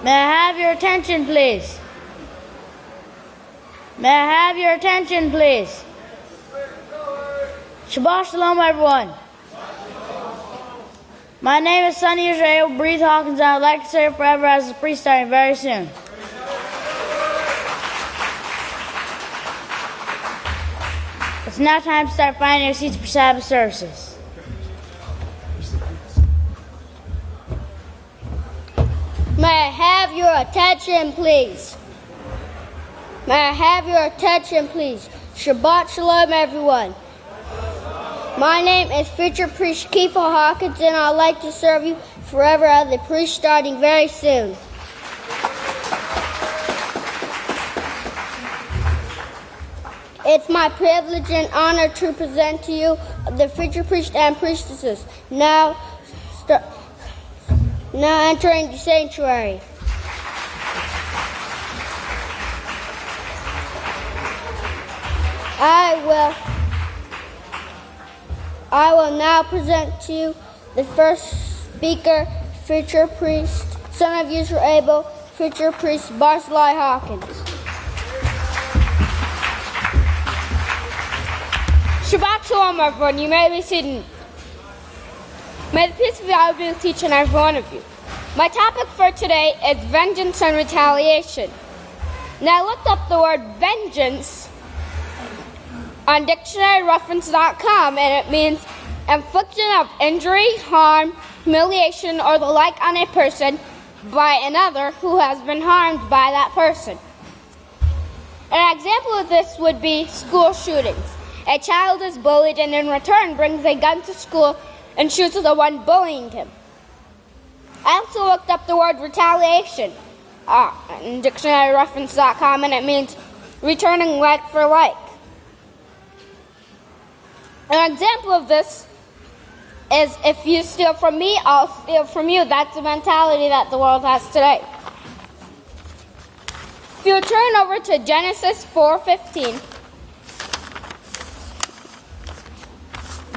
May I have your attention, please? May I have your attention, please? Shabbat Shalom, everyone. My name is Sonny Yisrayl, Breathe Hawkins, and I would like to serve forever as a priest starting very soon. It's now time to start finding your seats for Sabbath services. May I have your attention, please? May I have your attention, please? Shabbat Shalom, everyone. My name is future priest Keefer Hawkins, and I'd like to serve you forever as a priest starting very soon. It's my privilege and honor to present to you the future priest and priestesses now entering the sanctuary. I will now present to you the first speaker, future priest, son of Yisrayl, future priest Barcelai Hawkins. Shabbat Shalom, everyone. You may be seated. May the peace of Yahweh be with each and every one of you. My topic for today is vengeance and retaliation. Now I looked up the word vengeance on dictionaryreference.com, and it means infliction of injury, harm, humiliation, or the like on a person by another who has been harmed by that person. An example of this would be school shootings. A child is bullied and in return brings a gun to school and shoots the one bullying him. I also looked up the word retaliation in dictionaryreference.com, and it means returning like for like. An example of this is if you steal from me, I'll steal from you. That's the mentality that the world has today. If you turn over to Genesis 4:15,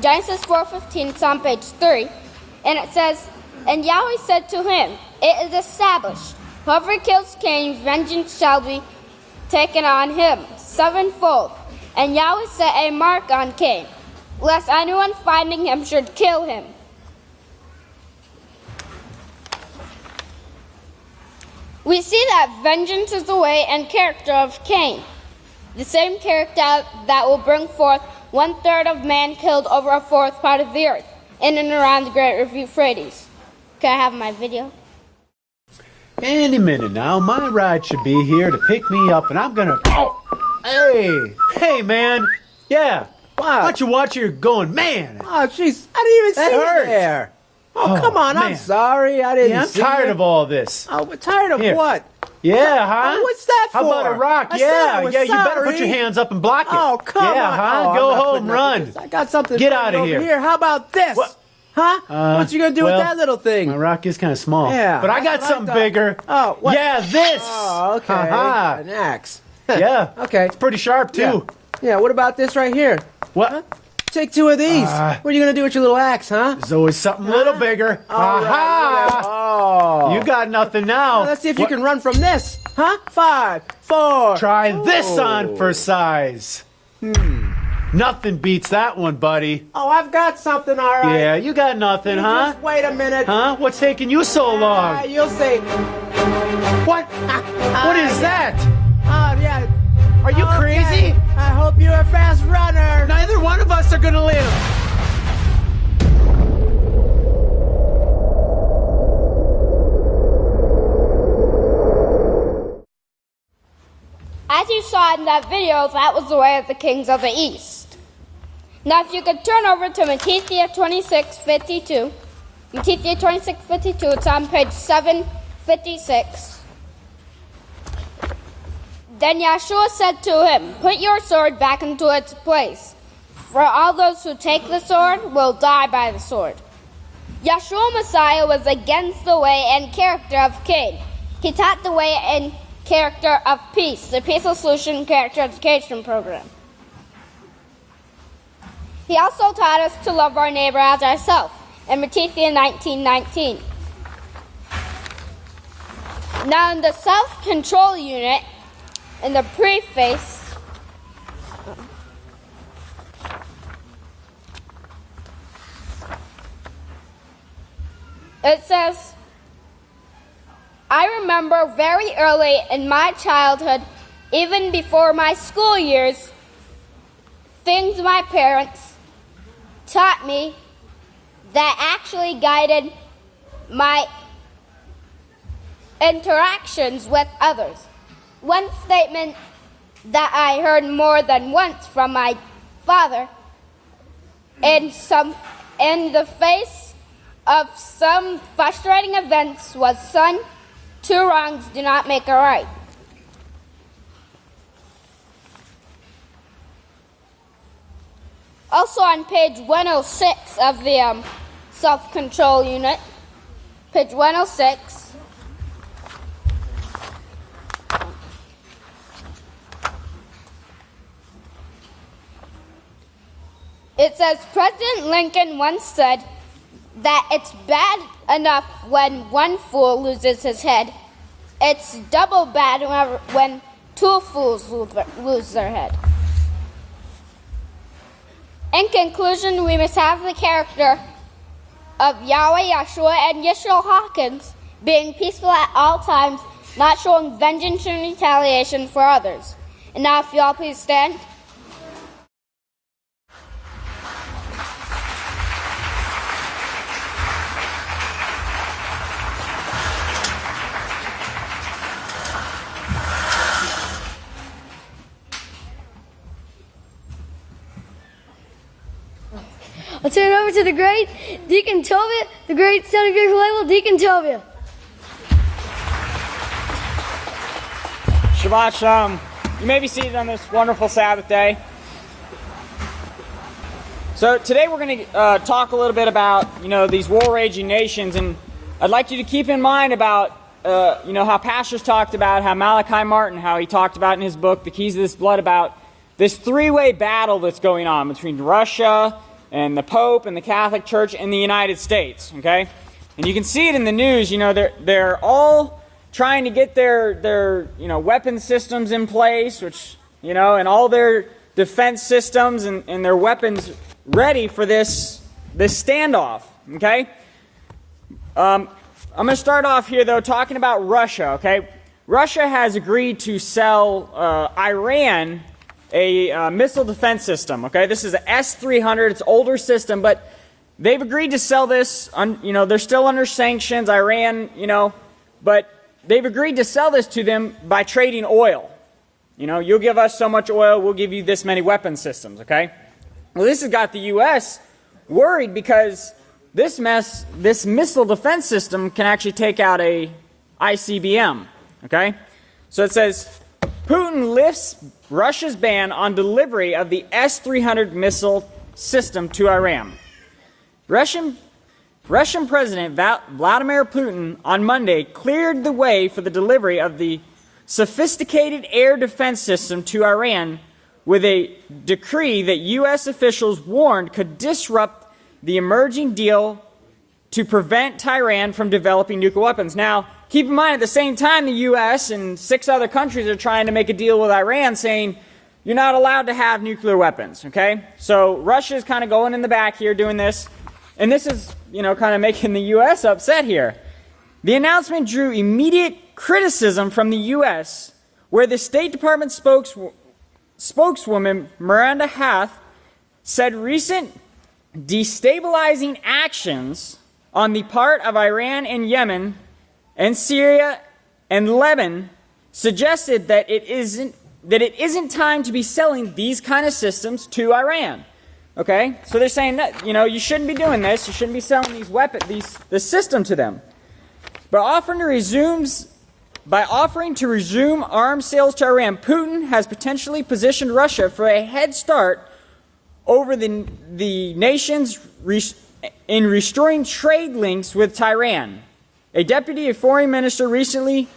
Genesis 4:15, it's on page 3, and it says, "And Yahweh said to him, It is established, whoever kills Cain, vengeance shall be taken on him sevenfold. And Yahweh set a mark on Cain, lest anyone finding him should kill him." We see that vengeance is the way and character of Cain, the same character that will bring forth 1/3 of man killed over 1/4 part of the earth, in and around the great river Euphrates. Can I have my video? Any minute now, my ride should be here to pick me up, and I'm gonna... Oh! Hey, man! Yeah! What? Why don't you watch your going, man? Oh, jeez, I didn't even see hurt. it there. Oh, come on, man. I'm sorry, I didn't Yeah, I'm see tired it. of all this. Oh, we're tired of Here. what? Yeah, huh? Oh, what's that for? How about a rock? I said I was you better put sorry. your hands up and block it. Oh, come yeah, on. huh? Oh, Go I'm not home, putting up run. with this. I got something Get funny out of over here. How about this? What? Huh? What you gonna do with that little thing? My rock is kind of small. Yeah, But I got that's what I something thought. bigger. Oh, what? Yeah, this. Oh, okay. Ha-ha. An axe. Yeah. Okay. It's pretty sharp, too. Yeah, what about this right here? What? Huh? Take 2 of these. What are you gonna do with your little axe, huh? There's always something a little bigger. All right, Ha-ha. Oh. You got nothing now. Well, let's see if you can run from this. Huh? 5, 4. Try this on for size. Nothing beats that one, buddy. Oh, I've got something, all right. Yeah, you got nothing, You huh? Just wait a minute. Huh? What's taking you so long? You'll see. What? What is that? Oh, yeah. Are you crazy? I hope you're a fast runner. Neither one of us are gonna live. As you saw in that video, that was the way of the kings of the east. Now if you could turn over to Matthew 26:52. Matthew 26:52, it's on page 756. Then Yahshua said to him, "Put your sword back into its place, for all those who take the sword will die by the sword." Yahshua Messiah was against the way and character of Cain. He taught the way and character of peace, the Peaceful Solution Character Education Program. He also taught us to love our neighbor as ourselves in Matthew 19:19. Now in the self-control unit, in the preface, it says, I remember very early in my childhood, even before my school years, things my parents taught me that actually guided my interactions with others. One statement that I heard more than once from my father in the face of some frustrating events was, son, two wrongs do not make a right. Also on page 106 of the self-control unit, page 106, it says, President Lincoln once said that it's bad enough when one fool loses his head. It's double bad when two fools lose their head. In conclusion, we must have the character of Yahweh, Yeshua, and Yisrayl Hawkins, being peaceful at all times, not showing vengeance and retaliation for others. And now if you all please stand. I'll turn it over to the great Deacon Tovia, the great son of Yisrayl, Deacon Tovia. Shabbat Shalom. You may be seated on this wonderful Sabbath day. So today we're going to talk a little bit about, these war-raging nations, and I'd like you to keep in mind about, how pastors talked about, how Malachi Martin, how he talked about in his book, The Keys of This Blood, about this three-way battle that's going on between Russia and the Pope and the Catholic Church and the United States, okay? And you can see it in the news, they're all trying to get their weapon systems in place, which, and all their defense systems and their weapons ready for this standoff, okay? I'm going to start off here, though, talking about Russia, okay? Russia has agreed to sell Iran a missile defense system, okay? This is an S-300. It's an older system, but they've agreed to sell this. They're still under sanctions, Iran, but they've agreed to sell this to them by trading oil. You'll give us so much oil, we'll give you this many weapon systems, okay? Well, this has got the U.S. worried because this missile defense system can actually take out a ICBM, okay? So it says, Putin lifts Russia's ban on delivery of the S-300 missile system to Iran. Russian President Vladimir Putin on Monday cleared the way for the delivery of the sophisticated air defense system to Iran with a decree that U.S. officials warned could disrupt the emerging deal to prevent Tehran from developing nuclear weapons. Now, keep in mind, at the same time, the U.S. and 6 other countries are trying to make a deal with Iran saying, you're not allowed to have nuclear weapons, okay? So Russia is kind of going in the back here doing this, and this is, kind of making the U.S. upset here. The announcement drew immediate criticism from the U.S., where the State Department spokeswoman Miranda Hath said recent destabilizing actions on the part of Iran and Yemen and Syria and Lebanon suggested that it isn't time to be selling these kind of systems to Iran. Okay? So they're saying that, you shouldn't be doing this. You shouldn't be selling this system to them. By offering to resume arms sales to Iran, Putin has potentially positioned Russia for a head start over the nations in restoring trade links with Tehran. A deputy foreign minister recently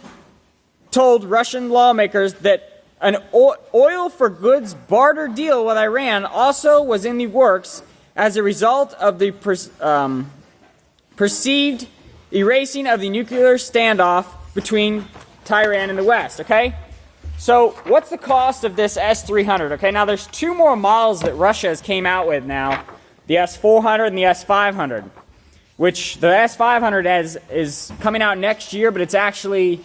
told Russian lawmakers that an oil for goods barter deal with Iran also was in the works as a result of the perceived erasing of the nuclear standoff between Tehran and the West, okay? So what's the cost of this S-300? Okay, now there's two more models that Russia has came out with now, the S-400 and the S-500, which the S-500 is coming out next year, but it's actually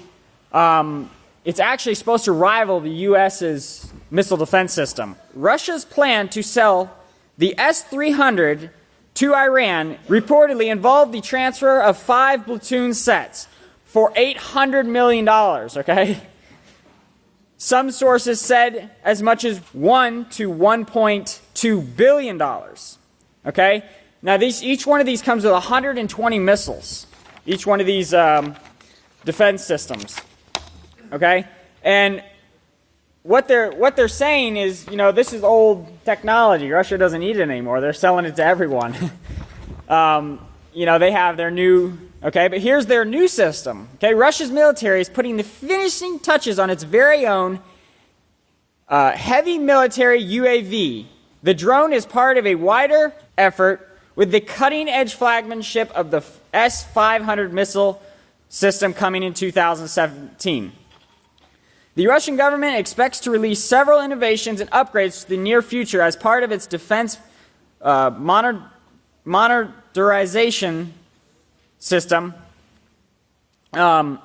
supposed to rival the U.S.'s missile defense system. Russia's plan to sell the S-300 to Iran reportedly involved the transfer of 5 platoon sets for $800 million, okay? Some sources said as much as $1 to $1.2 billion, okay? Now, each one of these comes with 120 missiles, each one of these defense systems, okay? And what they're saying is, you know, this is old technology. Russia doesn't need it anymore. They're selling it to everyone. You know, they have their new, okay, but here's their new system. Okay, Russia's military is putting the finishing touches on its very own heavy military UAV. The drone is part of a wider effort with the cutting-edge flagmanship of the S-500 missile system coming in 2017. The Russian government expects to release several innovations and upgrades to the near future as part of its defense modernization system, and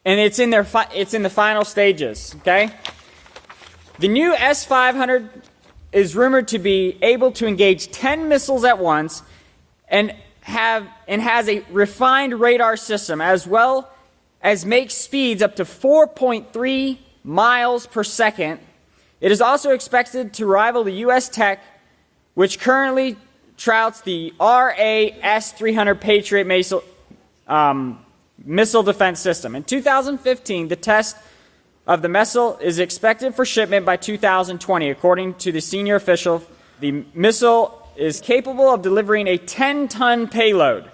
it's in the final stages. Okay, the new S-500 is rumored to be able to engage 10 missiles at once, and has a refined radar system, as well as makes speeds up to 4.3 miles per second. It is also expected to rival the U.S. tech, which currently trouts the RAS-300 Patriot missile defense system. In 2015, the test of the missile is expected for shipment by 2020. According to the senior official, the missile is capable of delivering a 10-ton payload.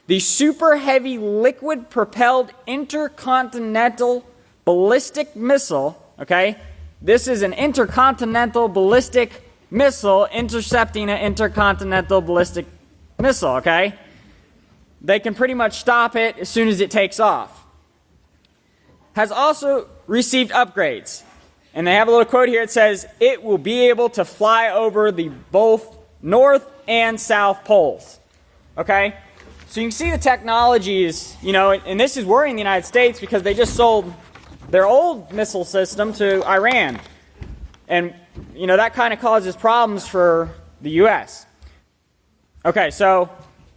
The super heavy liquid propelled intercontinental ballistic missile, okay? This is an intercontinental ballistic missile intercepting an intercontinental ballistic missile, okay? They can pretty much stop it as soon as it takes off. Has also received upgrades. And they have a little quote here. It says, it will be able to fly over the both North and South poles, okay? So you can see the technology is, you know, and this is worrying the United States because they just sold their old missile system to Iran. And, you know, that kind of causes problems for the U.S. Okay, so,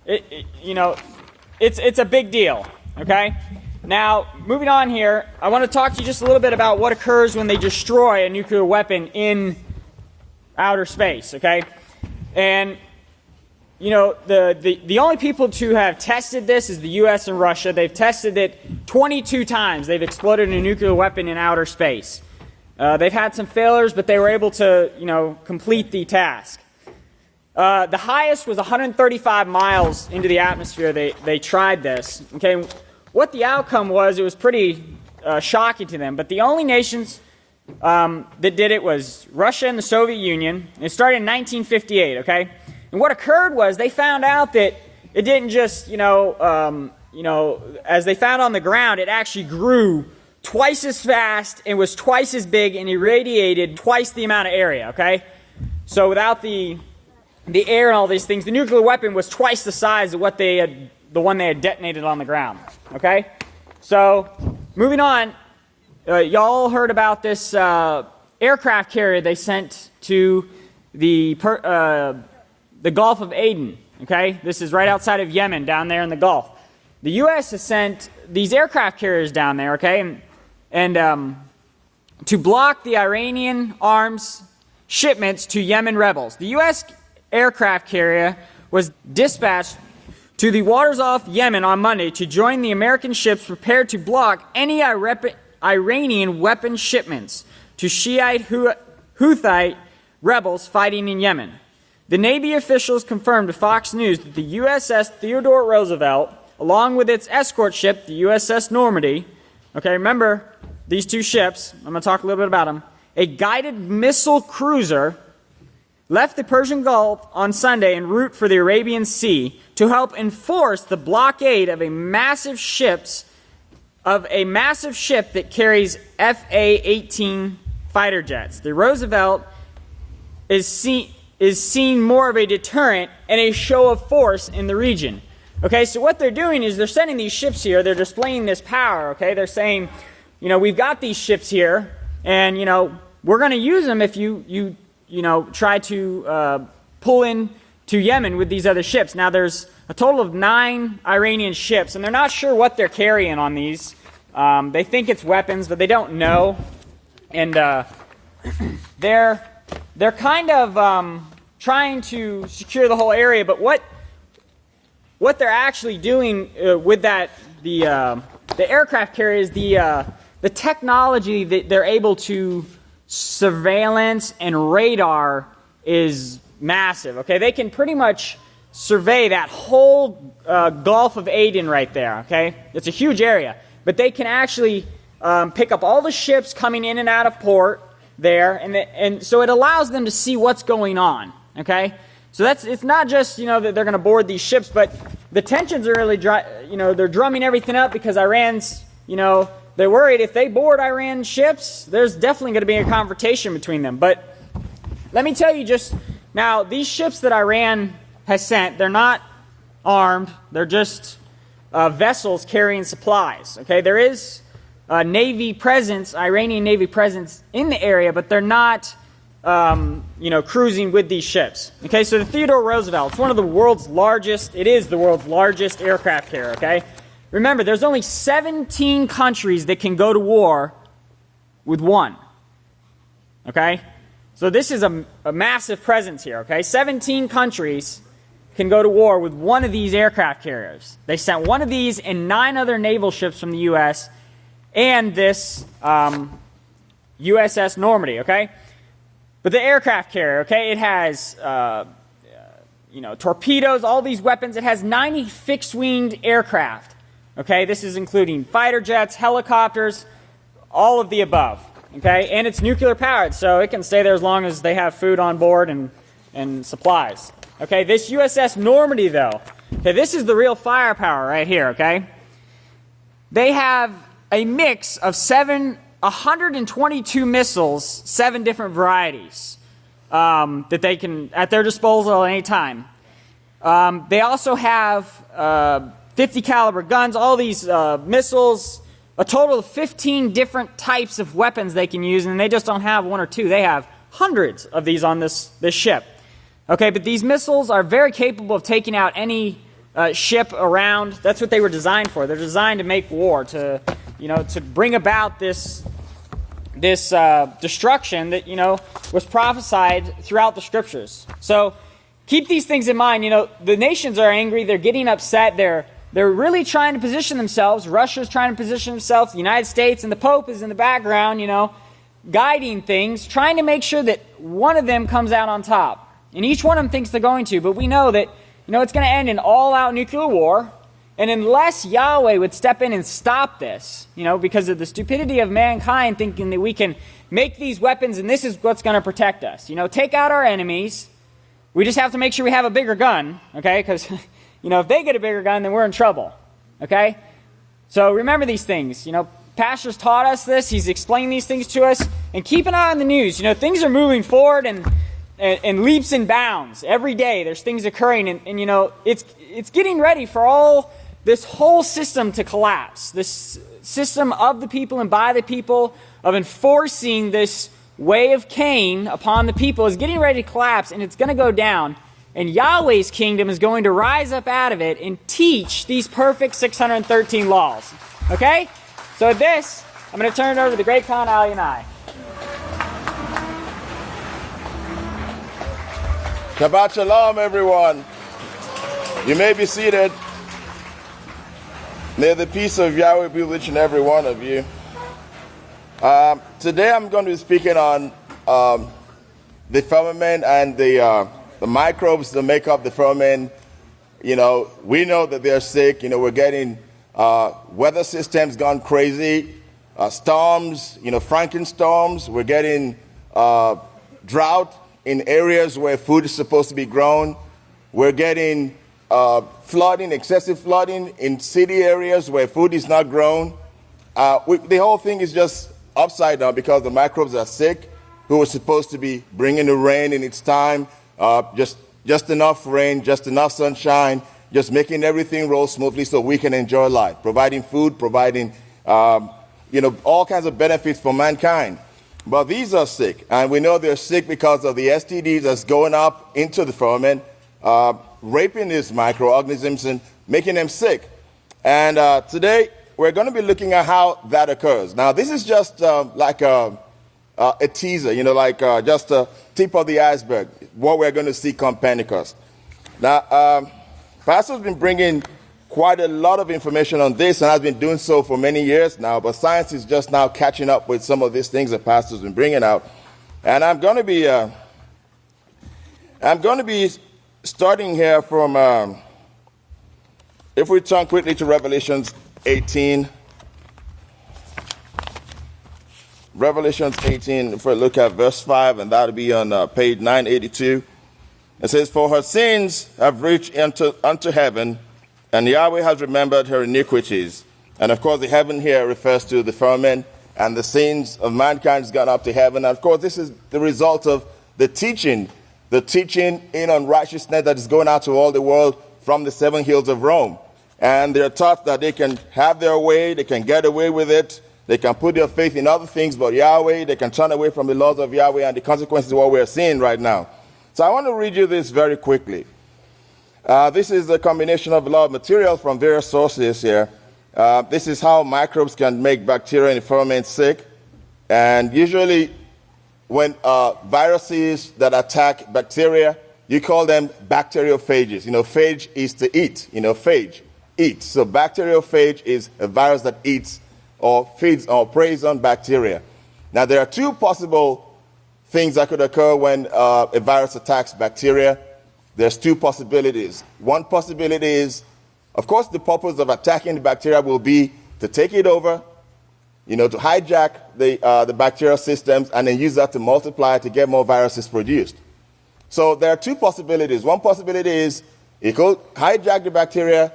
it's a big deal, okay? Now, moving on here, I want to talk to you just a little bit about what occurs when they destroy a nuclear weapon in outer space, okay? And, you know, the only people to have tested this is the U.S. and Russia. They've tested it 22 times. They've exploded a nuclear weapon in outer space. They've had some failures, but they were able to, you know, complete the task. The highest was 135 miles into the atmosphere. They tried this. Okay, what the outcome was, it was pretty shocking to them. But the only nations that did it was Russia and the Soviet Union. It started in 1958. Okay, and what occurred was they found out that it didn't just, as they found on the ground, it actually grew twice as fast and was twice as big and irradiated twice the amount of area. Okay, so without the air and all these things, the nuclear weapon was twice the size of what the one they had detonated on the ground. Okay, so moving on, y'all heard about this aircraft carrier they sent to the Gulf of Aden. Okay, this is right outside of Yemen, down there in the Gulf. The U.S. has sent these aircraft carriers down there. Okay, and to block the Iranian arms shipments to Yemen rebels. The U.S. aircraft carrier was dispatched to the waters off Yemen on Monday to join the American ships prepared to block any Iranian weapon shipments to Shiite Houthi rebels fighting in Yemen. The Navy officials confirmed to Fox News that the USS Theodore Roosevelt, along with its escort ship, the USS Normandy, okay, remember these two ships, I'm going to talk a little bit about them, a guided missile cruiser, left the Persian Gulf on Sunday en route for the Arabian Sea to help enforce the blockade of a massive ships of a massive ship that carries FA-18 fighter jets. The Roosevelt is seen more of a deterrent and a show of force in the region. Okay, so what they're doing is they're sending these ships here. They're displaying this power. Okay, they're saying, we've got these ships here, and we're going to use them if you try to pull in to Yemen with these other ships. Now there's a total of 9 Iranian ships, and they're not sure what they're carrying on these. They think it's weapons, but they don't know, and they're kind of trying to secure the whole area. But what they're actually doing with the aircraft carriers, the technology that they're able to surveillance and radar is massive. Okay, they can pretty much survey that whole Gulf of Aden right there. Okay, it's a huge area, but they can actually pick up all the ships coming in and out of port there, and so it allows them to see what's going on. Okay, so it's not just that they're going to board these ships, but the tensions are really they're drumming everything up because Iran's they're worried if they board Iran ships, there's definitely going to be a confrontation between them. But let me tell you just now, these ships that Iran has sent, they're not armed. They're just vessels carrying supplies. Okay, there is Navy presence, Iranian Navy presence in the area, but they're not, cruising with these ships. Okay, so the Theodore Roosevelt, it's one of the world's largest, it is the world's largest aircraft carrier, okay? Remember, there's only 17 countries that can go to war with one. Okay? So this is a massive presence here, okay? 17 countries can go to war with one of these aircraft carriers. They sent one of these and 9 other naval ships from the U.S. and this USS Normandy, okay? But the aircraft carrier, okay, it has, torpedoes, all these weapons. It has 90 fixed-winged aircraft. Okay, this is including fighter jets, helicopters, all of the above. Okay, and it's nuclear powered, so it can stay there as long as they have food on board and supplies. Okay, this USS Normandy, though, okay, this is the real firepower right here. Okay, they have a mix of 122 missiles, 7 different varieties that they can at their disposal at any time. They also have 50 caliber guns, all these missiles, a total of 15 different types of weapons they can use, and they just don't have 1 or 2. They have hundreds of these on this ship. Okay, but these missiles are very capable of taking out any ship around. That's what they were designed for. They're designed to make war, to bring about this destruction that was prophesied throughout the scriptures. So keep these things in mind. The nations are angry. They're getting upset. They're really trying to position themselves. Russia's trying to position themselves. The United States and the Pope is in the background, guiding things, trying to make sure that one of them comes out on top. And each one of them thinks they're going to, but we know that, it's going to end in all-out nuclear war. And unless Yahweh would step in and stop this, because of the stupidity of mankind thinking that we can make these weapons and this is what's going to protect us. Take out our enemies. We just have to make sure we have a bigger gun, okay? Because if they get a bigger gun, then we're in trouble, okay? So remember these things. Pastor's taught us this. He's explained these things to us. And keep an eye on the news. Things are moving forward and leaps and bounds. Every day there's things occurring. And it's getting ready for this whole system to collapse. This system of the people and by the people of enforcing this way of Cain upon the people is getting ready to collapse. And it's going to go down. And Yahweh's kingdom is going to rise up out of it and teach these perfect 613 laws. Okay? So with this, I'm going to turn it over to the great Khan Ali and I. Shabbat Shalom, everyone. You may be seated. May the peace of Yahweh be with each and every one of you. Today I'm going to be speaking on the firmament and the microbes that make up the firmament. We know that they're sick. We're getting weather systems gone crazy, storms, Frankenstorms. We're getting drought in areas where food is supposed to be grown. We're getting flooding, excessive flooding in city areas where food is not grown. the whole thing is just upside down because the microbes are sick, who were supposed to be bringing the rain in its time, just enough rain, just enough sunshine, just making everything roll smoothly so we can enjoy life, providing food, providing all kinds of benefits for mankind. But these are sick, and we know they're sick because of the STDs that's going up into the firmament, raping these microorganisms and making them sick. And today, we're going to be looking at how that occurs. Now, this is just like a teaser, just a tip of the iceberg, what we're going to see come Pentecost. Now, Pastor's been bringing quite a lot of information on this, and has been doing so for many years now, but science is just now catching up with some of these things that Pastor's been bringing out. And I'm going to be starting here from, if we turn quickly to Revelations 18. Revelations 18, if we look at verse 5, and that'll be on page 982. It says, "For her sins have reached unto heaven, and Yahweh has remembered her iniquities." And of course, the heaven here refers to the firmament, and the sins of mankind has gone up to heaven. And of course, this is the result of the teaching in unrighteousness that is going out to all the world from the 7 hills of Rome. And they're taught that they can have their way, they can get away with it, they can put their faith in other things but Yahweh, they can turn away from the laws of Yahweh, and the consequences of what we're seeing right now. So I want to read you this very quickly. This is a combination of a lot of material from various sources here. This is how microbes can make bacteria in the firmament sick. And usually when viruses that attack bacteria, you call them bacteriophages. Phage is to eat. Phage, eat. So bacteriophage is a virus that eats or feeds or preys on bacteria. Now, there are 2 possible things that could occur when a virus attacks bacteria. There's 2 possibilities. One possibility is, of course, the purpose of attacking the bacteria will be to take it over, to hijack the bacterial systems and then use that to multiply to get more viruses produced. So there are 2 possibilities. One possibility is it could hijack the bacteria,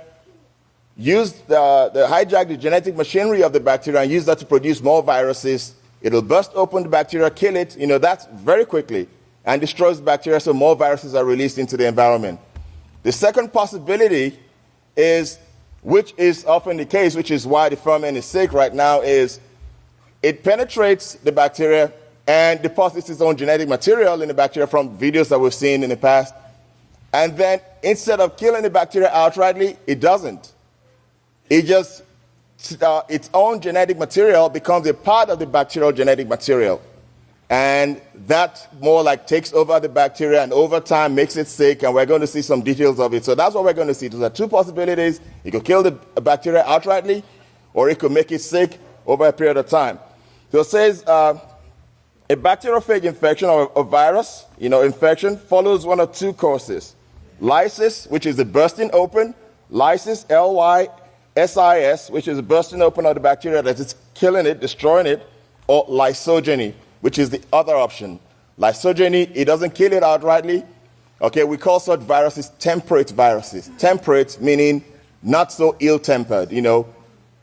hijack the genetic machinery of the bacteria and use that to produce more viruses. It'll burst open the bacteria, kill it, that's very quickly, and destroys the bacteria so more viruses are released into the environment. The second possibility is, which is often the case, which is why the firmament is sick right now, is it penetrates the bacteria and deposits its own genetic material in the bacteria from videos that we've seen in the past. And then instead of killing the bacteria outrightly, it doesn't. It just, its own genetic material becomes a part of the bacterial genetic material. And that more like takes over the bacteria and over time makes it sick, and we're going to see some details of it. So that's what we're going to see. There are 2 possibilities. It could kill the bacteria outrightly, or it could make it sick over a period of time. So it says a bacteriophage infection or a virus, infection follows one of 2 courses. Lysis, which is the bursting open. Lysis, Lysis, which is the bursting open of the bacteria that is killing it, destroying it, or lysogeny, which is the other option. Lysogeny, it doesn't kill it outrightly. Okay, we call such viruses temperate viruses. Temperate meaning not so ill-tempered.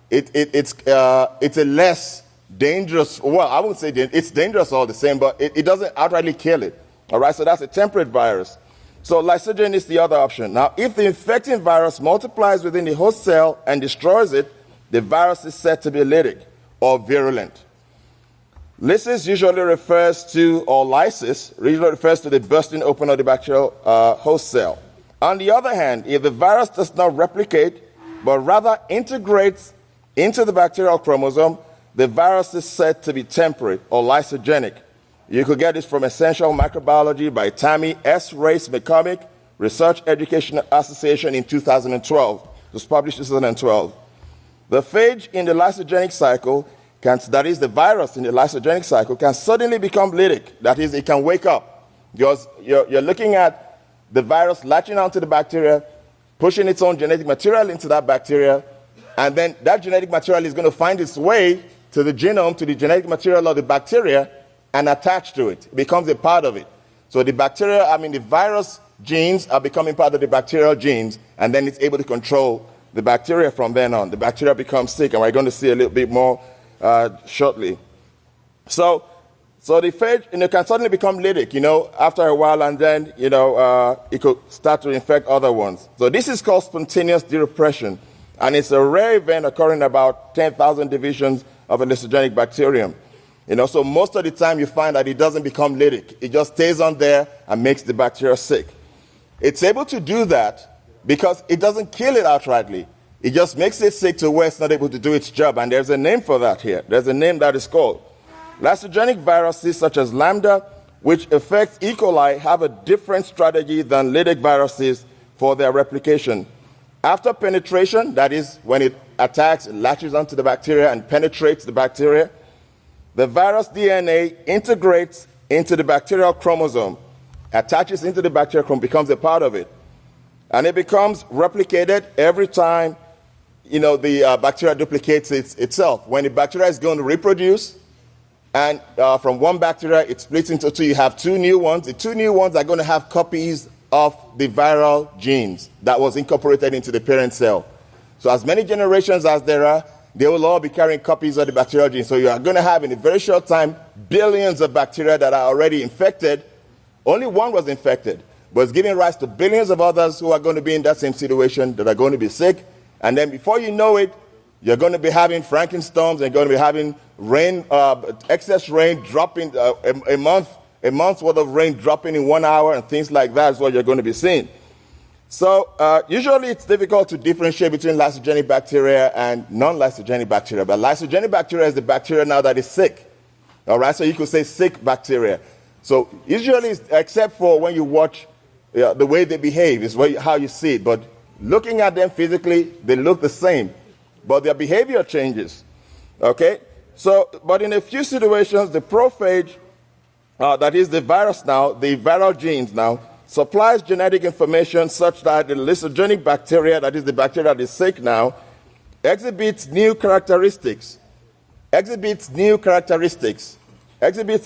It's a less dangerous. Well, I wouldn't say it's dangerous all the same, but it doesn't outrightly kill it. All right, so that's a temperate virus. So lysogeny is the other option. Now, if the infecting virus multiplies within the host cell and destroys it, the virus is said to be lytic or virulent. Lysis usually refers to, or lysis usually refers to the bursting open of the bacterial host cell. On the other hand, if the virus does not replicate, but rather integrates into the bacterial chromosome, the virus is said to be temperate or lysogenic. You could get this from Essential Microbiology by Tammy S. Race McCormick, Research Education Association in 2012. It was published in 2012. The phage in the lysogenic cycle, that is the virus in the lysogenic cycle, can suddenly become lytic. That is, it can wake up. Because you're looking at the virus latching onto the bacteria, pushing its own genetic material into that bacteria, and then that genetic material is going to find its way to the genome, to the genetic material of the bacteria, and attach to it. It becomes a part of it. So the the virus genes are becoming part of the bacterial genes, and then it's able to control the bacteria from then on. The bacteria becomes sick, and we're going to see a little bit more shortly. So the phage, can suddenly become lytic, after a while, and then, it could start to infect other ones. So this is called spontaneous derepression, and it's a rare event occurring in about 10,000 divisions of a lysogenic bacterium. So most of the time you find that it doesn't become lytic. It just stays on there and makes the bacteria sick. It's able to do that because it doesn't kill it outrightly. It just makes it sick to where it's not able to do its job, and there's a name for that here. There's a name that is called. Lysogenic viruses such as Lambda, which affects E. coli, have a different strategy than lytic viruses for their replication. After penetration, that is when it attacks, it latches onto the bacteria and penetrates the bacteria, the virus DNA integrates into the bacterial chromosome, attaches into the bacterial chromosome, becomes a part of it. And it becomes replicated every time, the bacteria duplicates itself. When the bacteria is going to reproduce, and from one bacteria, it splits into two. You have two new ones. The two new ones are going to have copies of the viral genes that was incorporated into the parent cell. So as many generations as there are, they will all be carrying copies of the bacterial genes. So you are going to have, in a very short time, billions of bacteria that are already infected. Only one was infected, but it's giving rise to billions of others who are going to be in that same situation, that are going to be sick. And then before you know it, you're going to be having Frankenstorms, and you're going to be having rain, excess rain dropping, a month's worth of rain dropping in 1 hour, and things like that is what you're going to be seeing. So usually it's difficult to differentiate between lysogenic bacteria and non-lysogenic bacteria. But lysogenic bacteria is the bacteria now that is sick. All right, so you could say sick bacteria. So usually, except for when you watch the way they behave, is how you see it. But looking at them physically, they look the same, but their behavior changes. Okay, so but in a few situations, the prophage, that is the virus now, the viral genes now, supplies genetic information such that the lysogenic bacteria, that is the bacteria that is sick now, exhibits new characteristics, exhibits a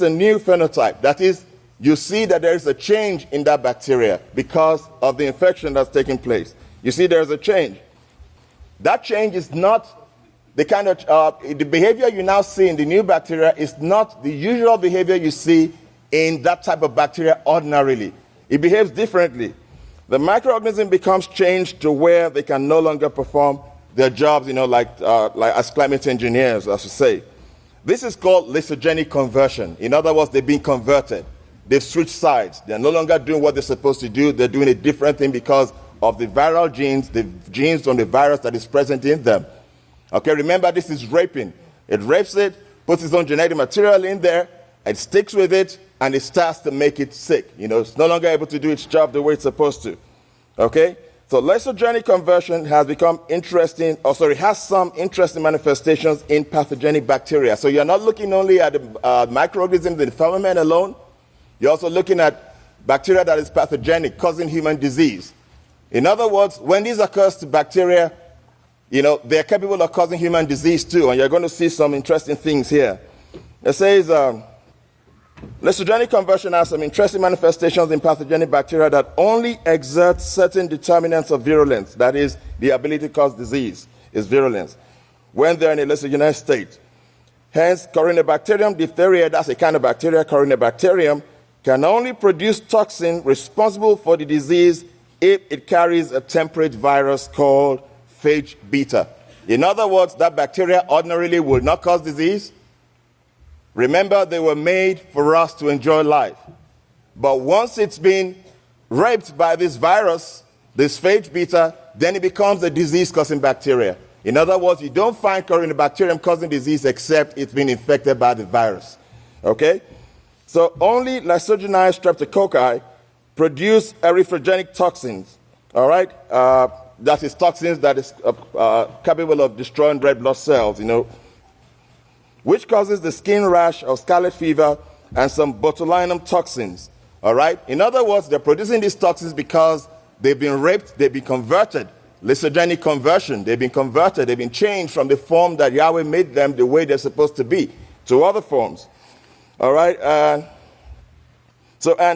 new phenotype. That is, you see that there is a change in that bacteria because of the infection that's taking place. You see there is a change. That change is not the kind of, the behavior you now see in the new bacteria is not the usual behavior you see in that type of bacteria ordinarily. It behaves differently. The microorganism becomes changed to where they can no longer perform their jobs, like as climate engineers, I should say. This is called lysogenic conversion. In other words, they've been converted. They've switched sides. They're no longer doing what they're supposed to do. They're doing a different thing because of the viral genes, the genes from the virus that is present in them. Okay, remember, this is raping. It rapes it, puts its own genetic material in there, it sticks with it, and it starts to make it sick. It's no longer able to do its job the way it's supposed to. Okay? So lysogenic conversion has become has some interesting manifestations in pathogenic bacteria. So you're not looking only at the microorganisms in the firmament alone. You're also looking at bacteria that is pathogenic, causing human disease. In other words, when this occurs to bacteria, they're capable of causing human disease too, and you're going to see some interesting things here. It says, lysogenic conversion has some interesting manifestations in pathogenic bacteria that only exert certain determinants of virulence. That is, the ability to cause disease is virulence when they're in a lysogenized state. Hence, Corynebacterium diphtheria, that's a kind of bacteria, Corynebacterium, can only produce toxin responsible for the disease if it carries a temperate virus called phage beta. In other words, that bacteria ordinarily would not cause disease. Remember, they were made for us to enjoy life. But once it's been raped by this virus, this phage beta, then it becomes a disease-causing bacteria. In other words, you don't find Corynebacterium causing disease except it's been infected by the virus. Okay? So only lysogenized streptococci produce erythrogenic toxins. All right? That is toxins that is capable of destroying red blood cells, which causes the skin rash or scarlet fever and some botulinum toxins. All right? In other words, they're producing these toxins because they've been raped, they've been converted. Lysogenic conversion, they've been converted, they've been changed from the form that Yahweh made them the way they're supposed to be to other forms. All right? And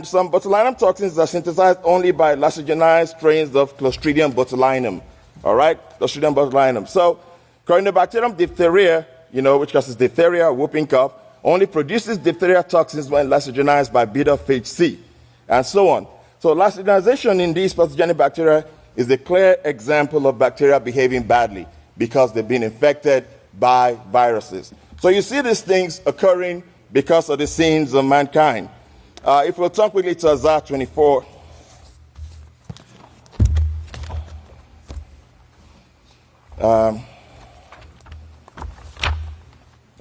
some botulinum toxins are synthesized only by lysogenized strains of Clostridium botulinum. All right? Those shouldn't underline them. So, Corynebacterium diphtheria, which causes diphtheria or whooping cough, only produces diphtheria toxins when lysogenized by beta-phage C, and so on. So lysogenization in these pathogenic bacteria is a clear example of bacteria behaving badly because they've been infected by viruses. So you see these things occurring because of the sins of mankind. If we'll turn quickly to Isaiah 24.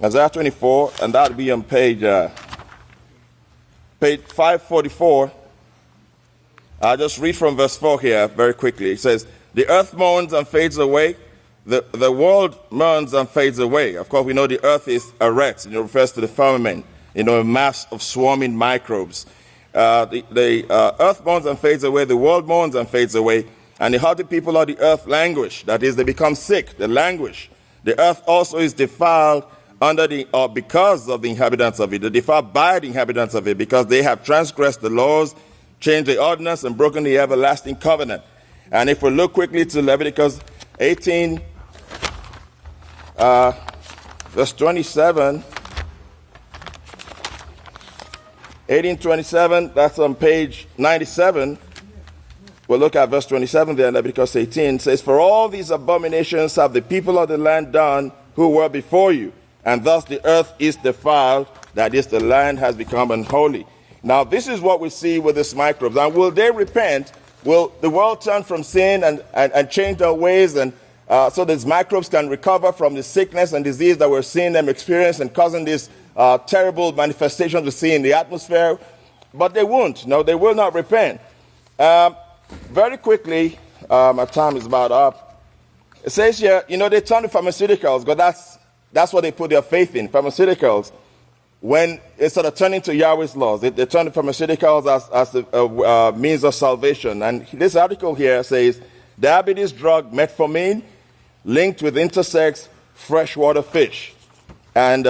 Isaiah 24, and that will be on page 544. I'll just read from verse 4 here very quickly. It says, the earth mourns and fades away. The world mourns and fades away. Of course, we know the earth is erect. It refers to the firmament, a mass of swarming microbes. The earth mourns and fades away. The world mourns and fades away. And the healthy people of the earth languish. That is, they become sick. They languish. The earth also is defiled because of the inhabitants of it. They're defiled by the inhabitants of it because they have transgressed the laws, changed the ordinance, and broken the everlasting covenant. And if we look quickly to Leviticus 18, verse 27, 18:27, that's on page 97. We'll look at verse 27 there in Leviticus 18. It says, for all these abominations have the people of the land done who were before you, and thus the earth is defiled, that is, the land has become unholy. Now, this is what we see with these microbes. And will they repent? Will the world turn from sin and change their ways, and so these microbes can recover from the sickness and disease that we're seeing them experience and causing these terrible manifestations we see in the atmosphere? But they won't. No, they will not repent. Very quickly, my time is about up. It says here, they turn to pharmaceuticals, but that's what they put their faith in, pharmaceuticals. When instead of turning to Yahweh's laws, they turn to pharmaceuticals as a means of salvation. And this article here says, diabetes drug metformin linked with intersex freshwater fish. And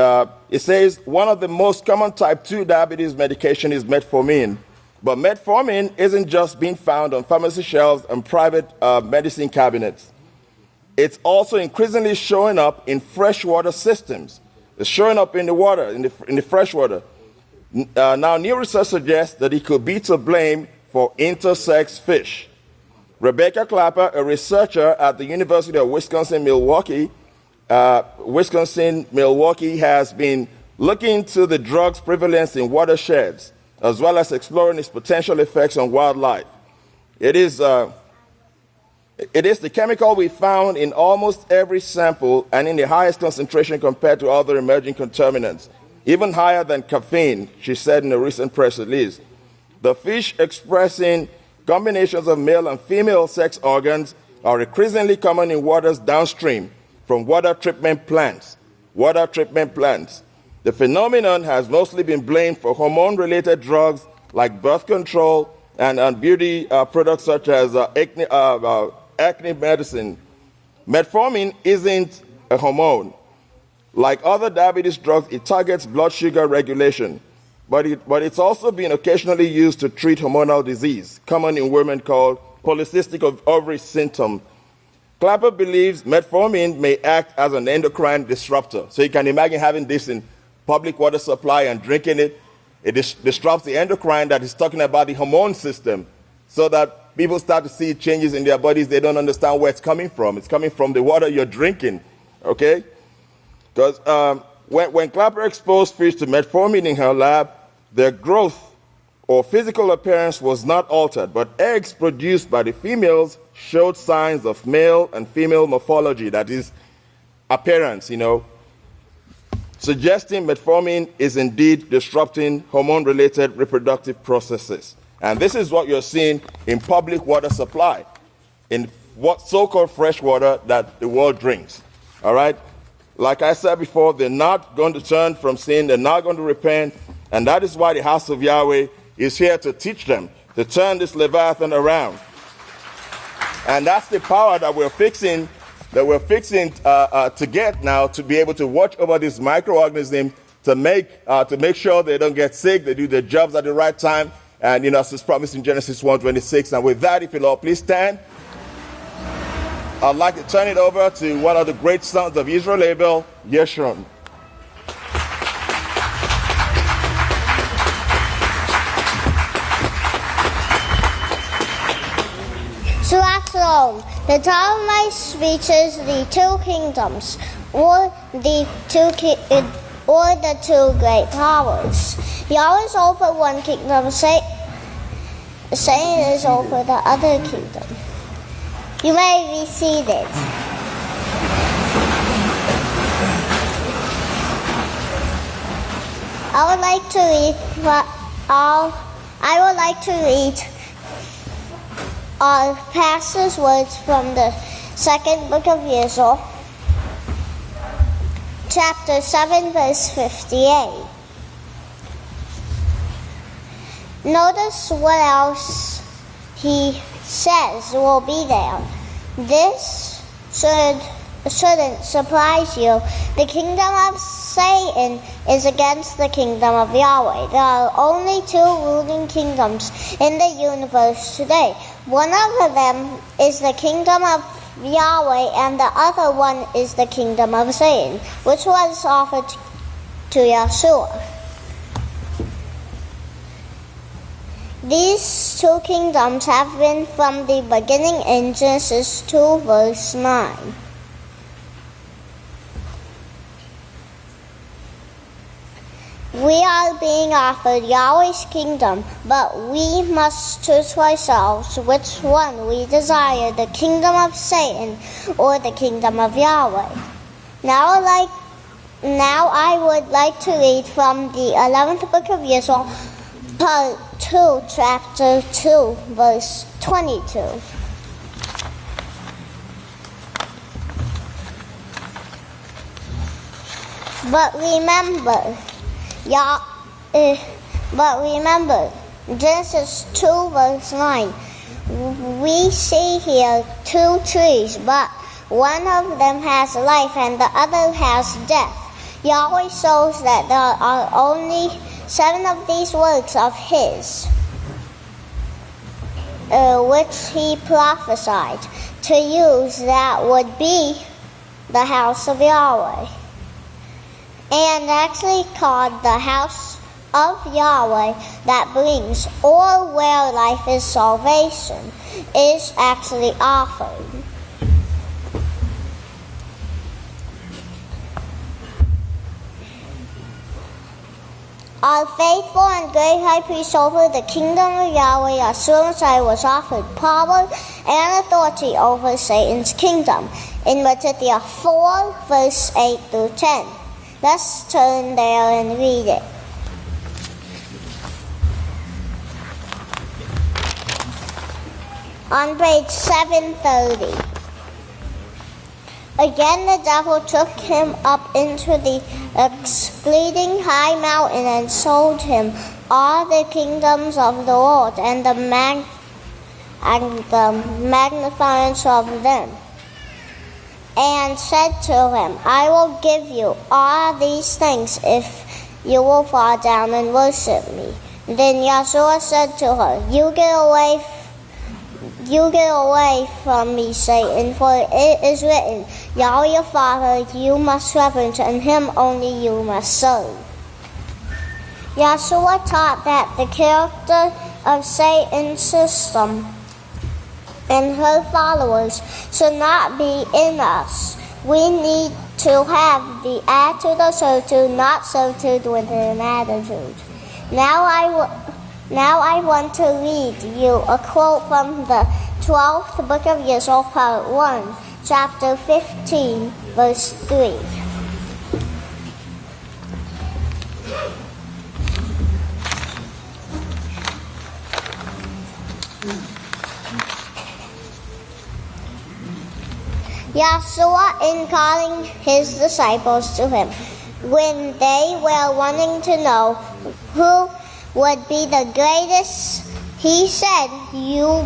it says one of the most common type 2 diabetes medication is metformin. But metformin isn't just being found on pharmacy shelves and private medicine cabinets. It's also increasingly showing up in freshwater systems. It's showing up in the water, in the fresh water. Now, new research suggests that it could be to blame for intersex fish. Rebecca Clapper, a researcher at the University of Wisconsin-Milwaukee, has been looking into the drug's prevalence in watersheds, as well as exploring its potential effects on wildlife. It is the chemical we found in almost every sample and in the highest concentration compared to other emerging contaminants, even higher than caffeine, she said in a recent press release. The fish expressing combinations of male and female sex organs are increasingly common in waters downstream from water treatment plants. The phenomenon has mostly been blamed for hormone-related drugs like birth control and beauty products such as acne medicine. Metformin isn't a hormone. Like other diabetes drugs, it targets blood sugar regulation, but it's also been occasionally used to treat hormonal disease, common in women called polycystic ovary syndrome. Clapper believes metformin may act as an endocrine disruptor. So you can imagine having this in public water supply and drinking it. It disrupts the endocrine that is talking about the hormone system, so that people start to see changes in their bodies. They don't understand where it's coming from. It's coming from the water you're drinking, okay? Because when Clapper exposed fish to metformin in her lab, their growth or physical appearance was not altered, but eggs produced by the females showed signs of male and female morphology, that is, appearance, suggesting metformin is indeed disrupting hormone-related reproductive processes. And this is what you're seeing in public water supply, in what so-called fresh water that the world drinks. All right? Like I said before, they're not going to turn from sin. They're not going to repent. And that is why the House of Yahweh is here to teach them, to turn this Leviathan around. And that's the power that we're fixing to get now, to be able to watch over these microorganisms, to make sure they don't get sick, they do their jobs at the right time. And, as it's promised in Genesis 1:26. And with that, if you'll all please stand. I'd like to turn it over to one of the great sons of Yisrayl, Yeshurun. Shalom. The title of my speech is the two kingdoms, or the two great powers. Yahweh is over one kingdom, Satan is over the other kingdom. You may be seated. I would like to read our pastor's words from the second book of Yisrayl, chapter 7, verse 58. Notice what else he says will be there. This shouldn't surprise you. The kingdom of Satan is against the kingdom of Yahweh. There are only two ruling kingdoms in the universe today. One of them is the kingdom of Yahweh, and the other one is the kingdom of Satan, which was offered to Yeshua. These two kingdoms have been from the beginning in Genesis 2, verse 9. We are being offered Yahweh's kingdom, but we must choose for ourselves which one we desire, the kingdom of Satan or the kingdom of Yahweh. Now I would like to read from the 11th book of Yisrayl, part 2, chapter 2, verse 22. But remember, Genesis 2, verse 9, we see here two trees, but one of them has life and the other has death. Yahweh shows that there are only 7 of these works of His, which He prophesied to use, that would be the House of Yahweh. And actually called the House of Yahweh, that brings, or where life is salvation, is actually offered. Our faithful and great high priest over the kingdom of Yahweh, Yeshua Messiah, was offered power and authority over Satan's kingdom in Leviticus 4, verse 8 through 10. Let's turn there and read it. On page 730. Again the devil took him up into the exceeding high mountain and showed him all the kingdoms of the world and the magnificence of them, and said to him, I will give you all these things if you will fall down and worship me. Then Yeshua said to her, You get away from me, Satan, for it is written, Yahweh your Father you must reverence, and Him only you must serve. Yeshua taught that the character of Satan's system and her followers should not be in us. We need to have the attitude of servitude, not servitude with an attitude. Now I want to read you a quote from the 12th book of Yisrayl, part 1, chapter 15, verse 3. Yeshua, in calling his disciples to him, when they were wanting to know who would be the greatest, he said, You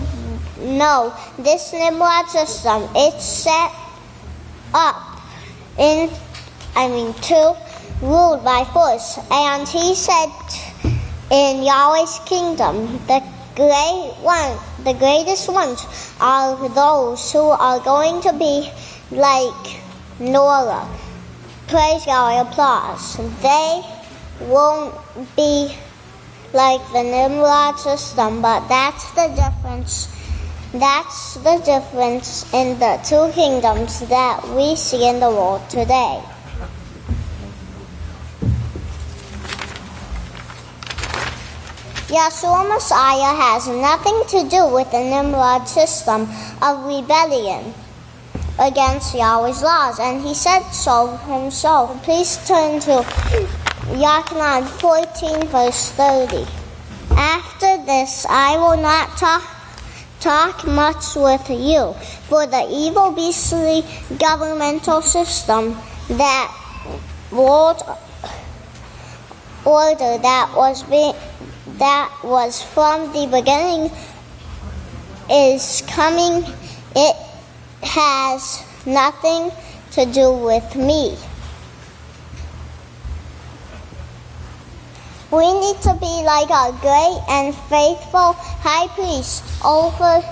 know, this Nimrod system, it's set up to rule by force. And he said, in Yahweh's kingdom, the The greatest ones are those who are going to be like Noah. Praise God, applause. They won't be like the Nimrod system, but that's the difference. That's the difference in the two kingdoms that we see in the world today. Yahshua Messiah has nothing to do with the Nimrod system of rebellion against Yahweh's laws, and he said so himself. Please turn to Yochanan 14, verse 30. After this, I will not talk much with you, for the evil beastly governmental system, that world order that was from the beginning is coming. It has nothing to do with me. We need to be like a great and faithful high priest over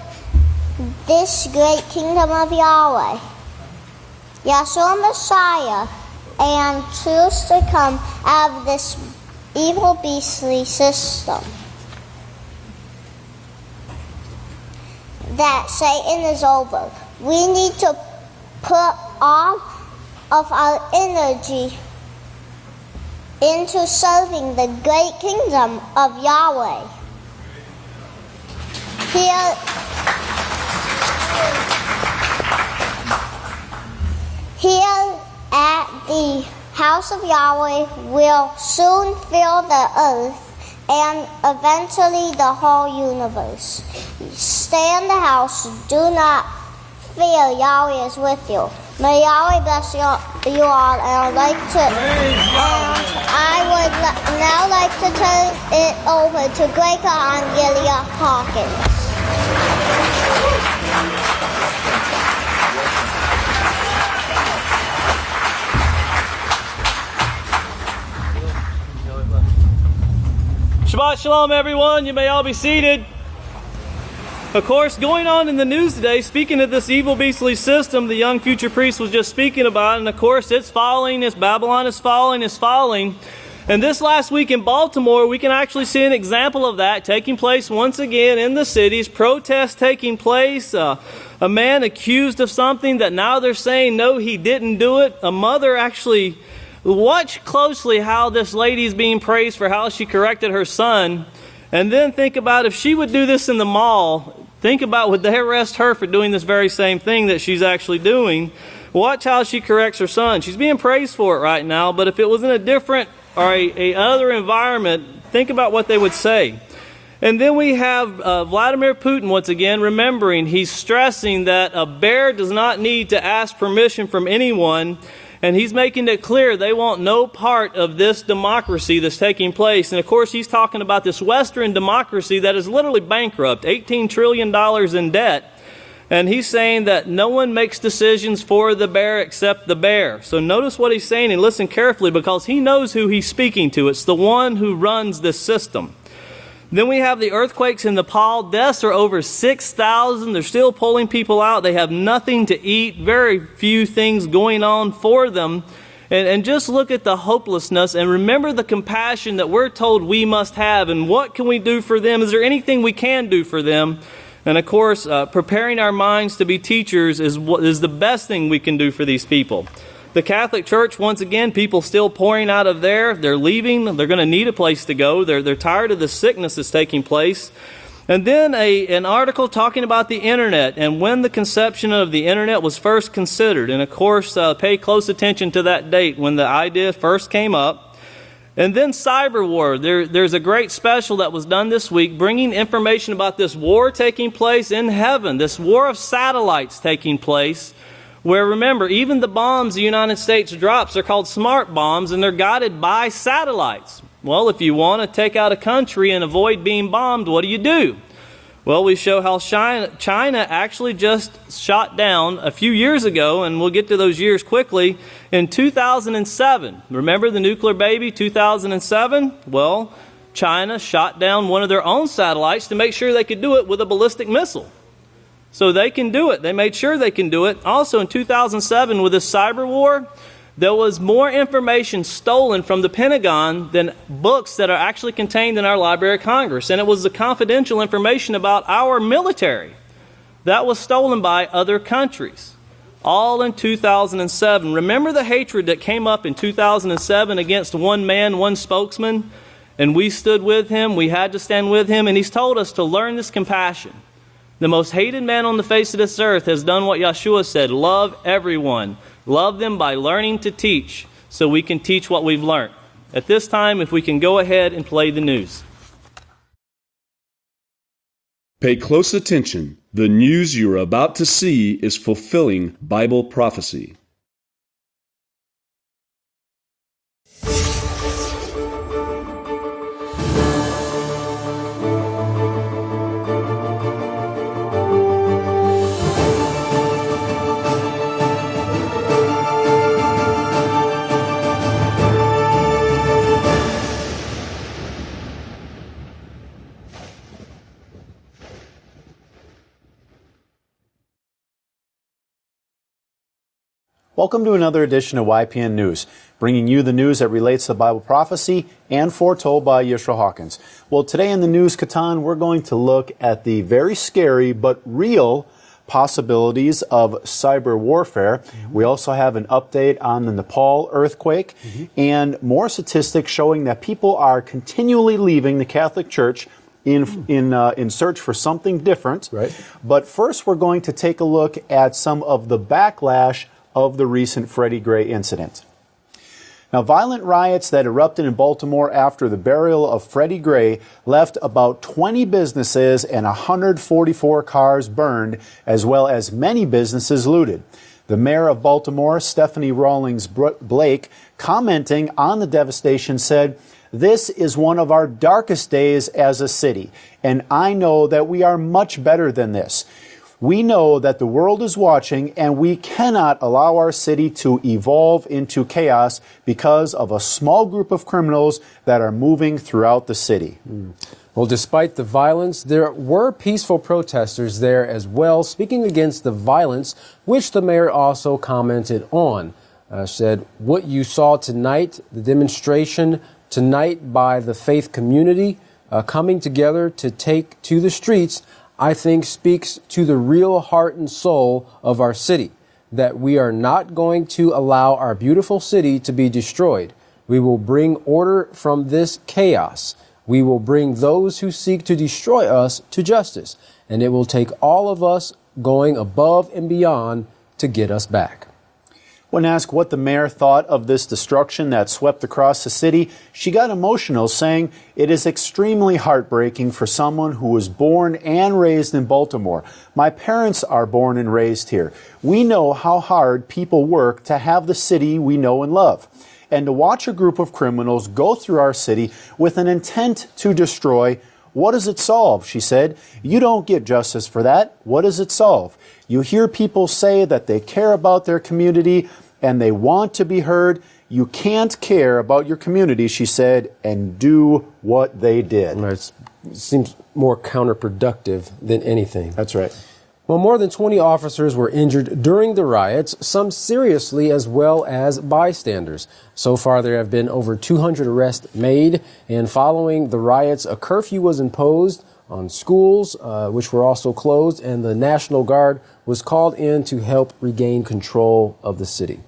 this great kingdom of Yahweh, Yahshua Messiah, and choose to come out of this evil beastly system that Satan is over. We need to put all of our energy into serving the great kingdom of Yahweh. Here at the House of Yahweh will soon fill the earth and eventually the whole universe. Stay in the house. Do not fear. Yahweh is with you. May Yahweh bless you all. And I would now like to turn it over to Great Angelia Hawkins. Shabbat Shalom, everyone. You may all be seated. Of course, going on in the news today, speaking of this evil beastly system the young future priest was just speaking about, and of course it's falling, Babylon is falling. And this last week in Baltimore, we can actually see an example of that taking place once again in the cities, protests taking place, a man accused of something that now they're saying, no, he didn't do it. A mother actually, watch closely how this lady is being praised for how she corrected her son. And then think about if she would do this in the mall, think about would they arrest her for doing this very same thing that she's actually doing. Watch how she corrects her son. She's being praised for it right now, but if it was in a different or a other environment, think about what they would say. And then we have Vladimir Putin once again remembering, he's stressing that a bear does not need to ask permission from anyone. And he's making it clear they want no part of this democracy that's taking place. And of course, he's talking about this Western democracy that is literally bankrupt, $18 trillion in debt. And he's saying that no one makes decisions for the bear except the bear. So notice what he's saying and listen carefully because he knows who he's speaking to. It's the one who runs this system. Then we have the earthquakes in Nepal. Deaths are over 6,000. They're still pulling people out. They have nothing to eat. Very few things going on for them. And just look at the hopelessness and remember the compassion that we're told we must have. And what can we do for them? Is there anything we can do for them? And of course, preparing our minds to be teachers is the best thing we can do for these people. The Catholic Church, once again, people still pouring out of there. They're leaving. They're going to need a place to go. They're tired of the sickness that's taking place. And then an article talking about the Internet and when the conception of the Internet was first considered. And of course, pay close attention to that date when the idea first came up. And then cyber war. There's a great special that was done this week bringing information about this war taking place in heaven, this war of satellites taking place. Where, remember, even the bombs the United States drops are called smart bombs, and they're guided by satellites. Well, if you want to take out a country and avoid being bombed, what do? Well, we show how China actually just shot down a few years ago, and we'll get to those years quickly, in 2007. Remember the nuclear baby, 2007? Well, China shot down one of their own satellites to make sure they could do it with a ballistic missile. So they can do it. They made sure they can do it. Also in 2007, with this cyber war, there was more information stolen from the Pentagon than books that are actually contained in our Library of Congress. And it was the confidential information about our military that was stolen by other countries. All in 2007. Remember the hatred that came up in 2007 against one man, one spokesman? And we stood with him. We had to stand with him. And he's told us to learn this compassion. The most hated man on the face of this earth has done what Yeshua said: love everyone. Love them by learning to teach, so we can teach what we've learned. At this time, if we can go ahead and play the news. Pay close attention. The news you're about to see is fulfilling Bible prophecy. Welcome to another edition of YPN News, bringing you the news that relates to Bible prophecy and foretold by Yisrayl Hawkins. Well, today in the news, Katan, we're going to look at the very scary but real possibilities of cyber warfare. Mm-hmm. We also have an update on the Nepal earthquake, and more statistics showing that people are continually leaving the Catholic Church in search for something different. Right. But first, we're going to take a look at some of the backlash of the recent Freddie Gray incident. Now, violent riots that erupted in Baltimore after the burial of Freddie Gray left about 20 businesses and 144 cars burned, as well as many businesses looted. The mayor of Baltimore, Stephanie Rawlings Blake, commenting on the devastation, said, "This is one of our darkest days as a city, and I know that we are much better than this. We know that the world is watching, and we cannot allow our city to evolve into chaos because of a small group of criminals that are moving throughout the city." Well, despite the violence, there were peaceful protesters there as well, speaking against the violence, which the mayor also commented on. Said, "What you saw tonight, the demonstration tonight by the faith community coming together to take to the streets, I think speaks to the real heart and soul of our city, that we are not going to allow our beautiful city to be destroyed. We will bring order from this chaos. We will bring those who seek to destroy us to justice, and it will take all of us going above and beyond to get us back." When asked what the mayor thought of this destruction that swept across the city, she got emotional, saying, "It is extremely heartbreaking for someone who was born and raised in Baltimore. My parents are born and raised here. We know how hard people work to have the city we know and love. And to watch a group of criminals go through our city with an intent to destroy, what does it solve?" she said. "You don't get justice for that. What does it solve? You hear people say that they care about their community and they want to be heard. You can't care about your community," she said, "and do what they did." It seems more counterproductive than anything. That's right. Well, more than 20 officers were injured during the riots, some seriously as well as bystanders. So far, there have been over 200 arrests made, and following the riots, a curfew was imposed on schools, which were also closed, and the National Guard was called in to help regain control of the city.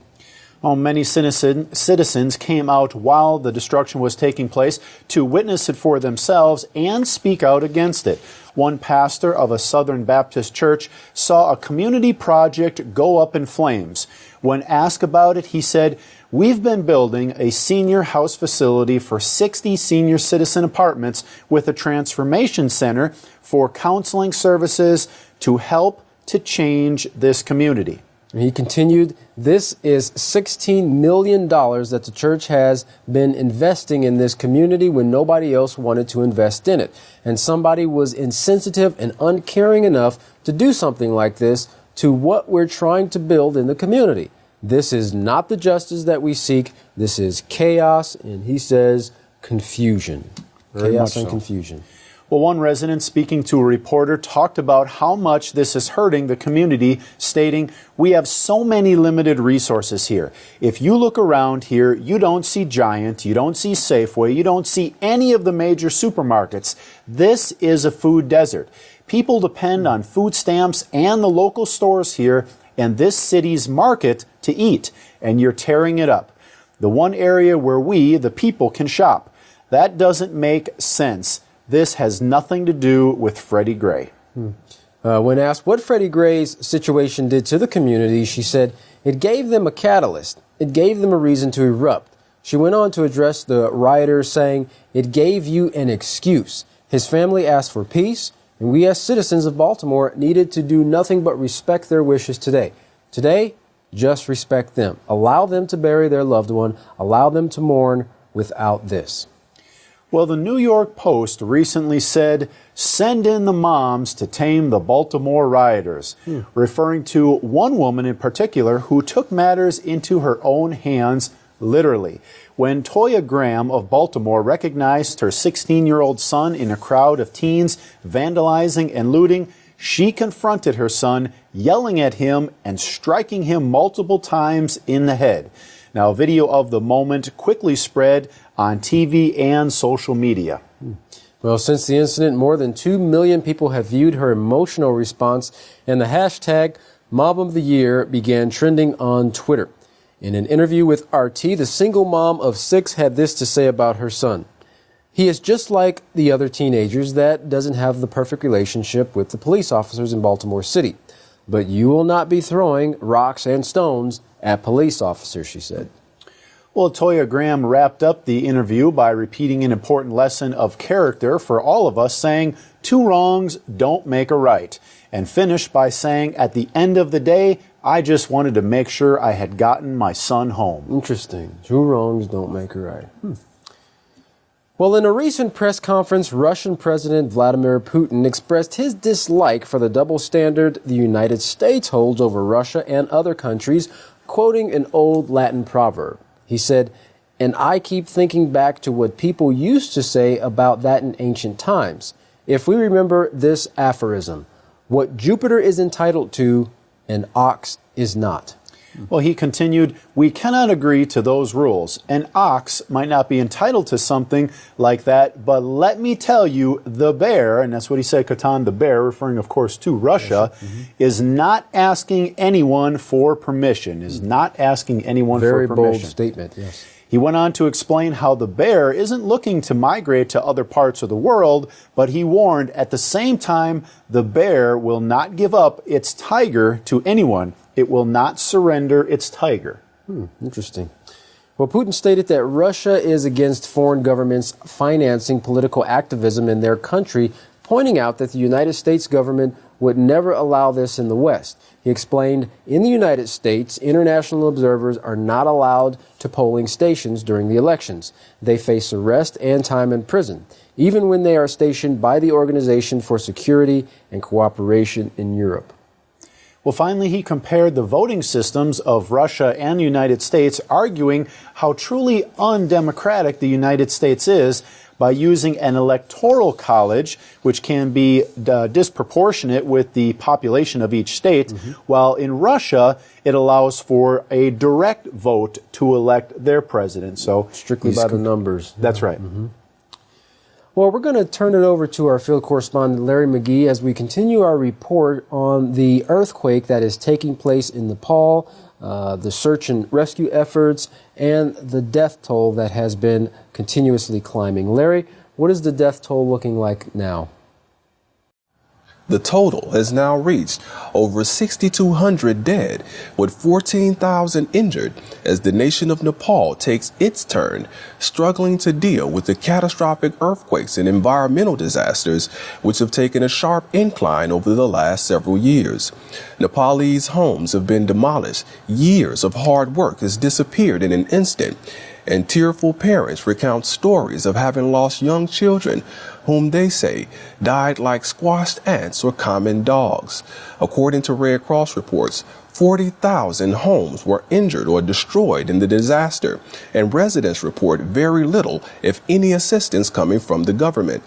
Well, many citizens came out while the destruction was taking place to witness it for themselves and speak out against it. One pastor of a Southern Baptist church saw a community project go up in flames. When asked about it, he said, "We've been building a senior house facility for 60 senior citizen apartments with a transformation center for counseling services to help to change this community." He continued, "This is $16 million that the church has been investing in this community when nobody else wanted to invest in it. And somebody was insensitive and uncaring enough to do something like this to what we're trying to build in the community. This is not the justice that we seek. This is chaos," and he says, confusion. chaos and confusion. Well, one resident speaking to a reporter talked about how much this is hurting the community, stating, "We have so many limited resources here. If you look around here, you don't see Giant, you don't see Safeway, you don't see any of the major supermarkets. This is a food desert. People depend on food stamps and the local stores here and this city's market to eat, and you're tearing it up. The one area where we, the people, can shop. That doesn't make sense. This has nothing to do with Freddie Gray." When asked what Freddie Gray's situation did to the community, she said, "It gave them a catalyst. It gave them a reason to erupt." She went on to address the rioters, saying, "It gave you an excuse. His family asked for peace, and we as citizens of Baltimore needed to do nothing but respect their wishes today. Today, just respect them. Allow them to bury their loved one. Allow them to mourn without this." Well, the New York Post recently said, "Send in the moms to tame the Baltimore rioters," referring to one woman in particular who took matters into her own hands, literally. When Toya Graham of Baltimore recognized her 16-year-old son in a crowd of teens vandalizing and looting, she confronted her son, yelling at him and striking him multiple times in the head. Now, a video of the moment quickly spread on TV and social media. Well, since the incident, more than 2 million people have viewed her emotional response, and the hashtag Mom of the Year began trending on Twitter. In an interview with RT, the single mom of 6 had this to say about her son. "He is just like the other teenagers that doesn't have the perfect relationship with the police officers in Baltimore City. But you will not be throwing rocks and stones at police officers," she said. Well, Toya Graham wrapped up the interview by repeating an important lesson of character for all of us, saying, "Two wrongs don't make a right," and finished by saying, "At the end of the day, I just wanted to make sure I had gotten my son home." Interesting. Two wrongs don't make a right. Well, in a recent press conference, Russian President Vladimir Putin expressed his dislike for the double standard the United States holds over Russia and other countries, quoting an old Latin proverb. He said, "And I keep thinking back to what people used to say about that in ancient times. If we remember this aphorism, what Jupiter is entitled to, an ox is not." Well, he continued, "We cannot agree to those rules. An ox might not be entitled to something like that, but let me tell you, the bear," and that's what he said, Catan, the bear, referring, of course, to Russia, is not asking anyone for permission, Very bold statement, yes. He went on to explain how the bear isn't looking to migrate to other parts of the world, but he warned at the same time the bear will not give up its tiger to anyone. It will not surrender its tiger. Interesting. Well, Putin stated that Russia is against foreign governments financing political activism in their country, pointing out that the United States government would never allow this in the West. He explained, in the United States, international observers are not allowed to polling stations during the elections. They face arrest and time in prison, even when they are stationed by the Organization for Security and Cooperation in Europe. Well, finally, he compared the voting systems of Russia and the United States, arguing how truly undemocratic the United States is by using an electoral college, which can be disproportionate with the population of each state, while in Russia, it allows for a direct vote to elect their president. So strictly by the numbers. That's right. Well, we're going to turn it over to our field correspondent, Larry McGee, as we continue our report on the earthquake that is taking place in Nepal, the search and rescue efforts, and the death toll that has been continuously climbing. Larry, what is the death toll looking like now? The total has now reached over 6,200 dead, with 14,000 injured, as the nation of Nepal takes its turn, struggling to deal with the catastrophic earthquakes and environmental disasters which have taken a sharp incline over the last several years. Nepalese homes have been demolished. Years of hard work has disappeared in an instant, and tearful parents recount stories of having lost young children whom they say died like squashed ants or common dogs. According to Red Cross reports, 40,000 homes were injured or destroyed in the disaster, and residents report very little, if any, assistance coming from the government.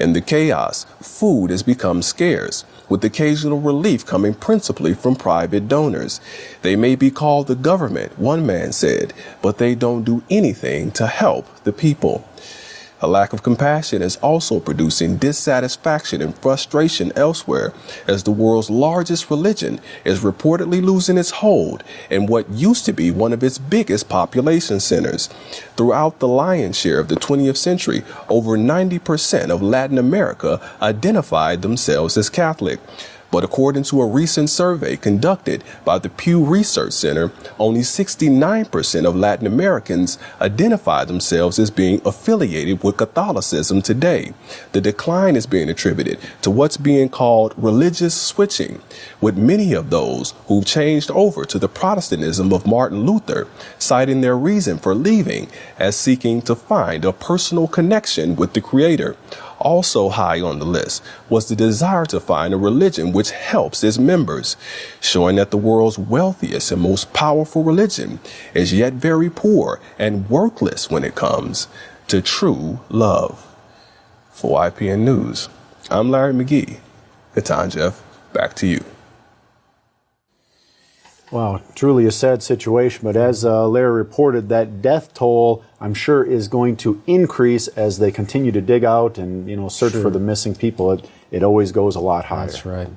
In the chaos, food has become scarce, with occasional relief coming principally from private donors. They may be called the government, one man said, but they don't do anything to help the people. A lack of compassion is also producing dissatisfaction and frustration elsewhere, as the world's largest religion is reportedly losing its hold in what used to be one of its biggest population centers. Throughout the lion's share of the 20th century, over 90% of Latin America identified themselves as Catholic. But according to a recent survey conducted by the Pew Research Center, only 69% of Latin Americans identify themselves as being affiliated with Catholicism today. The decline is being attributed to what's being called religious switching, with many of those who've changed over to the Protestantism of Martin Luther citing their reason for leaving as seeking to find a personal connection with the Creator. Also high on the list was the desire to find a religion which helps its members, showing that the world's wealthiest and most powerful religion is yet very poor and worthless when it comes to true love. For YPN News, I'm Larry McGee. Katan Jeff, back to you. Wow, truly a sad situation, but as Larry reported, that death toll, I'm sure, is going to increase as they continue to dig out and, search for the missing people. It always goes a lot higher. That's right.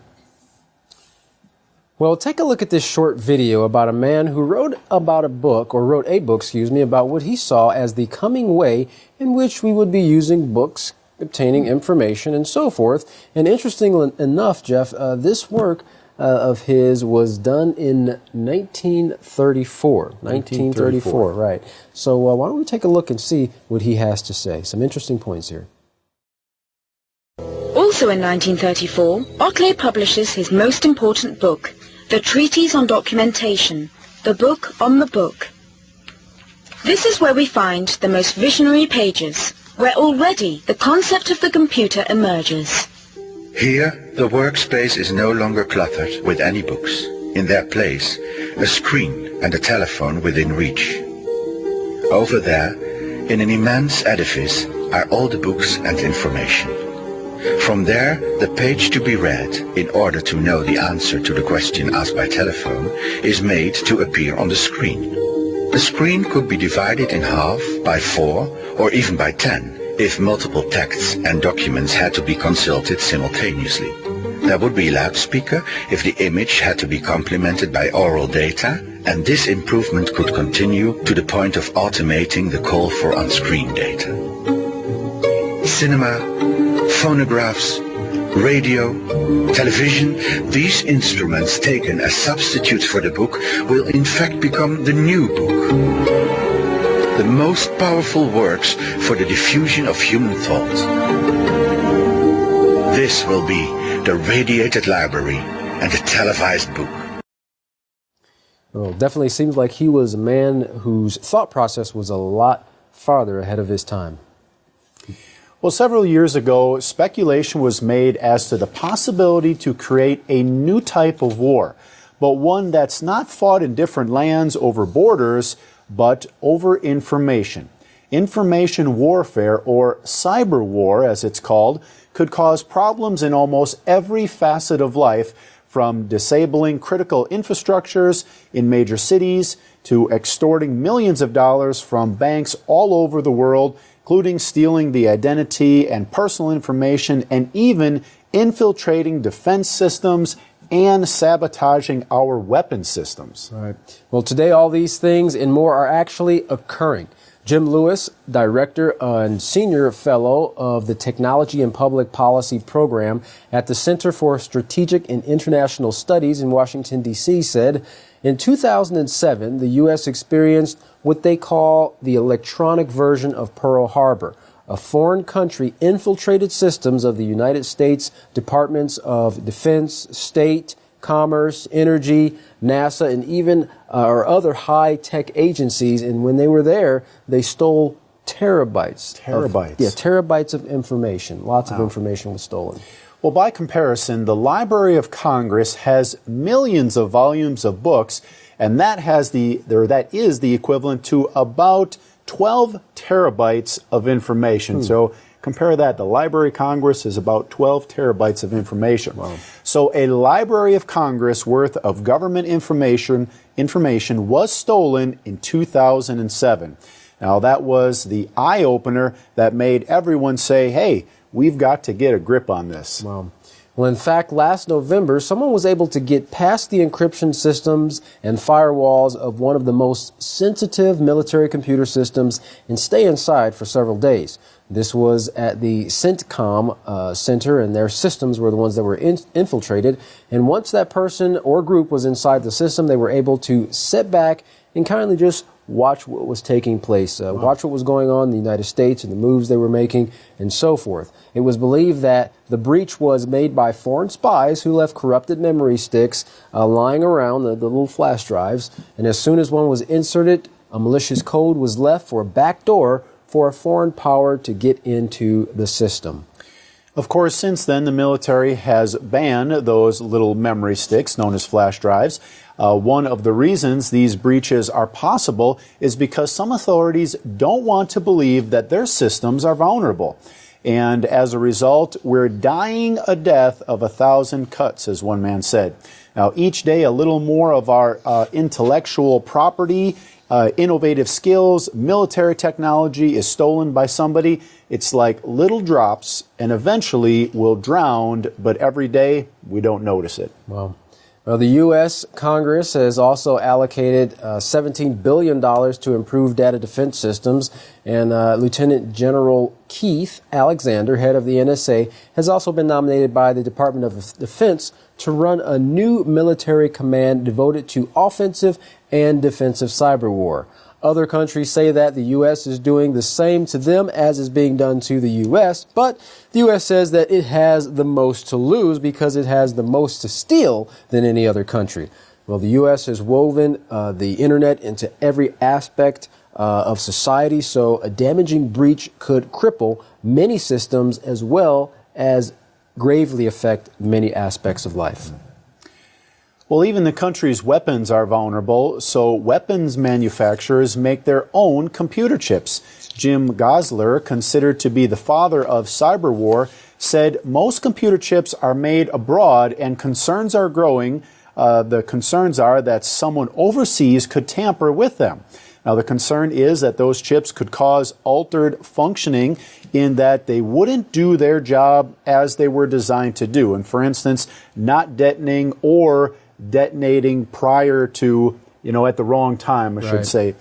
Well, take a look at this short video about a man who wrote a book, about what he saw as the coming way in which we would be using books, obtaining information, and so forth. And interestingly enough, Jeff, this work of his was done in 1934. 1934, right. So why don't we take a look and see what he has to say. Some interesting points here. Also in 1934, Otley publishes his most important book, The Treatise on Documentation, the Book on the Book. This is where we find the most visionary pages, where already the concept of the computer emerges. Here, the workspace is no longer cluttered with any books. In their place, a screen and a telephone within reach. Over there, in an immense edifice, are all the books and information. From there, the page to be read, in order to know the answer to the question asked by telephone, is made to appear on the screen. The screen could be divided in half, by 4, or even by 10. If multiple texts and documents had to be consulted simultaneously. There would be a loudspeaker if the image had to be complemented by oral data, and this improvement could continue to the point of automating the call for on-screen data. Cinema, phonographs, radio, television, these instruments taken as substitutes for the book will in fact become the new book. The most powerful works for the diffusion of human thought. This will be the radiated library and the televised book. Well, definitely seems like he was a man whose thought process was a lot farther ahead of his time. Well, several years ago, speculation was made as to the possibility to create a new type of war, but one that's not fought in different lands over borders, but over information. Information warfare, or cyber war as it's called, could cause problems in almost every facet of life, from disabling critical infrastructures in major cities to extorting millions of dollars from banks all over the world, including stealing the identity and personal information and even infiltrating defense systems and sabotaging our weapon systems. Right. Well, today all these things and more are actually occurring. Jim Lewis, Director and Senior Fellow of the Technology and Public Policy Program at the Center for Strategic and International Studies in Washington, D.C., said, in 2007, the U.S. experienced what they call the electronic version of Pearl Harbor. A foreign country infiltrated systems of the United States Departments of Defense, State, Commerce, Energy, NASA, and even other high-tech agencies. And when they were there, they stole terabytes. Terabytes. Terabytes of information. Lots of information was stolen. Well, by comparison, the Library of Congress has millions of volumes of books, and that is the equivalent to about 12 terabytes of information. So compare that. The Library of Congress is about 12 terabytes of information. Wow. So a Library of Congress worth of government information was stolen in 2007. Now, that was the eye-opener that made everyone say, hey, we've got to get a grip on this. Wow. Well, in fact, last November, someone was able to get past the encryption systems and firewalls of one of the most sensitive military computer systems and stay inside for several days. This was at the CENTCOM Center, and their systems were the ones that were infiltrated. And once that person or group was inside the system, they were able to sit back and kindly just watch what was taking place, watch what was going on in the United States and the moves they were making, and so forth. It was believed that the breach was made by foreign spies who left corrupted memory sticks lying around, the little flash drives, and as soon as one was inserted, a malicious code was left for a back door for a foreign power to get into the system. Of course, since then, the military has banned those little memory sticks known as flash drives. One of the reasons these breaches are possible is because some authorities don't want to believe that their systems are vulnerable. And as a result, we're dying a death of 1,000 cuts, as one man said. Now, each day, a little more of our intellectual property, innovative skills, military technology is stolen by somebody. It's like little drops, and eventually we'll drown, but every day we don't notice it. Wow. Well, the U.S. Congress has also allocated $17 billion to improve data defense systems, and Lieutenant General Keith Alexander, head of the NSA, has also been nominated by the Department of Defense to run a new military command devoted to offensive and defensive cyber war. Other countries say that the U.S. is doing the same to them as is being done to the U.S., but the U.S. says that it has the most to lose because it has the most to steal than any other country. Well, the U.S. has woven the Internet into every aspect of society, so a damaging breach could cripple many systems as well as gravely affect many aspects of life. Well, even the country's weapons are vulnerable, so weapons manufacturers make their own computer chips. Jim Gosler, considered to be the father of cyber war, said most computer chips are made abroad and concerns are growing. The concerns are that someone overseas could tamper with them. Now, the concern is that those chips could cause altered functioning in that they wouldn't do their job as they were designed to do. And for instance, not detonating or detonating prior to, at the wrong time, I should say.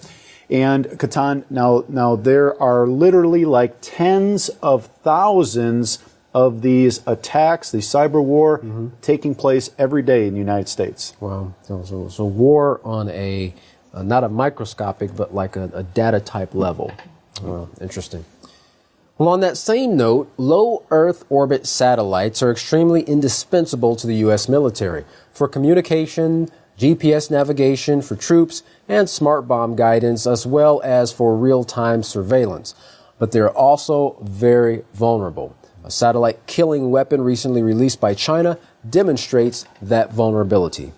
And Katan, now there are literally like tens of thousands of these attacks, the cyber war, taking place every day in the United States. Wow. So war on a, not a microscopic, but like a data type level. Wow, interesting. Well, on that same note, low Earth orbit satellites are extremely indispensable to the U.S. military for communication, GPS navigation for troops, and smart bomb guidance, as well as for real-time surveillance. But they're also very vulnerable. A satellite killing weapon recently released by China demonstrates that vulnerability.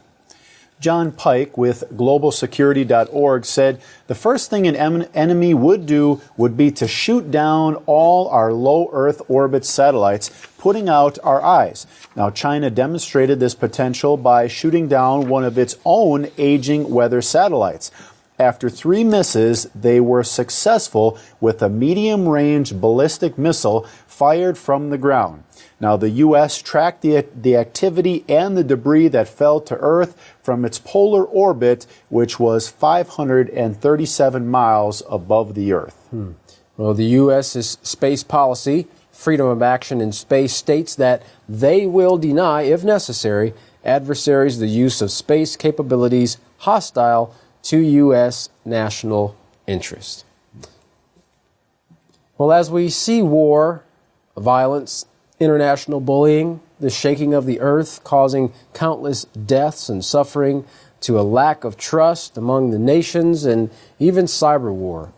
John Pike with globalsecurity.org said the first thing an enemy would do would be to shoot down all our low Earth orbit satellites, putting out our eyes. Now, China demonstrated this potential by shooting down one of its own aging weather satellites. After 3 misses, they were successful with a medium-range ballistic missile fired from the ground. Now, the U.S. tracked the activity and the debris that fell to Earth from its polar orbit, which was 537 miles above the Earth. Well, the U.S.'s space policy, freedom of action in space, states that they will deny, if necessary, adversaries the use of space capabilities hostile to U.S. national interest. Well, as we see war, violence, international bullying, the shaking of the earth causing countless deaths and suffering, to a lack of trust among the nations, and even cyber war,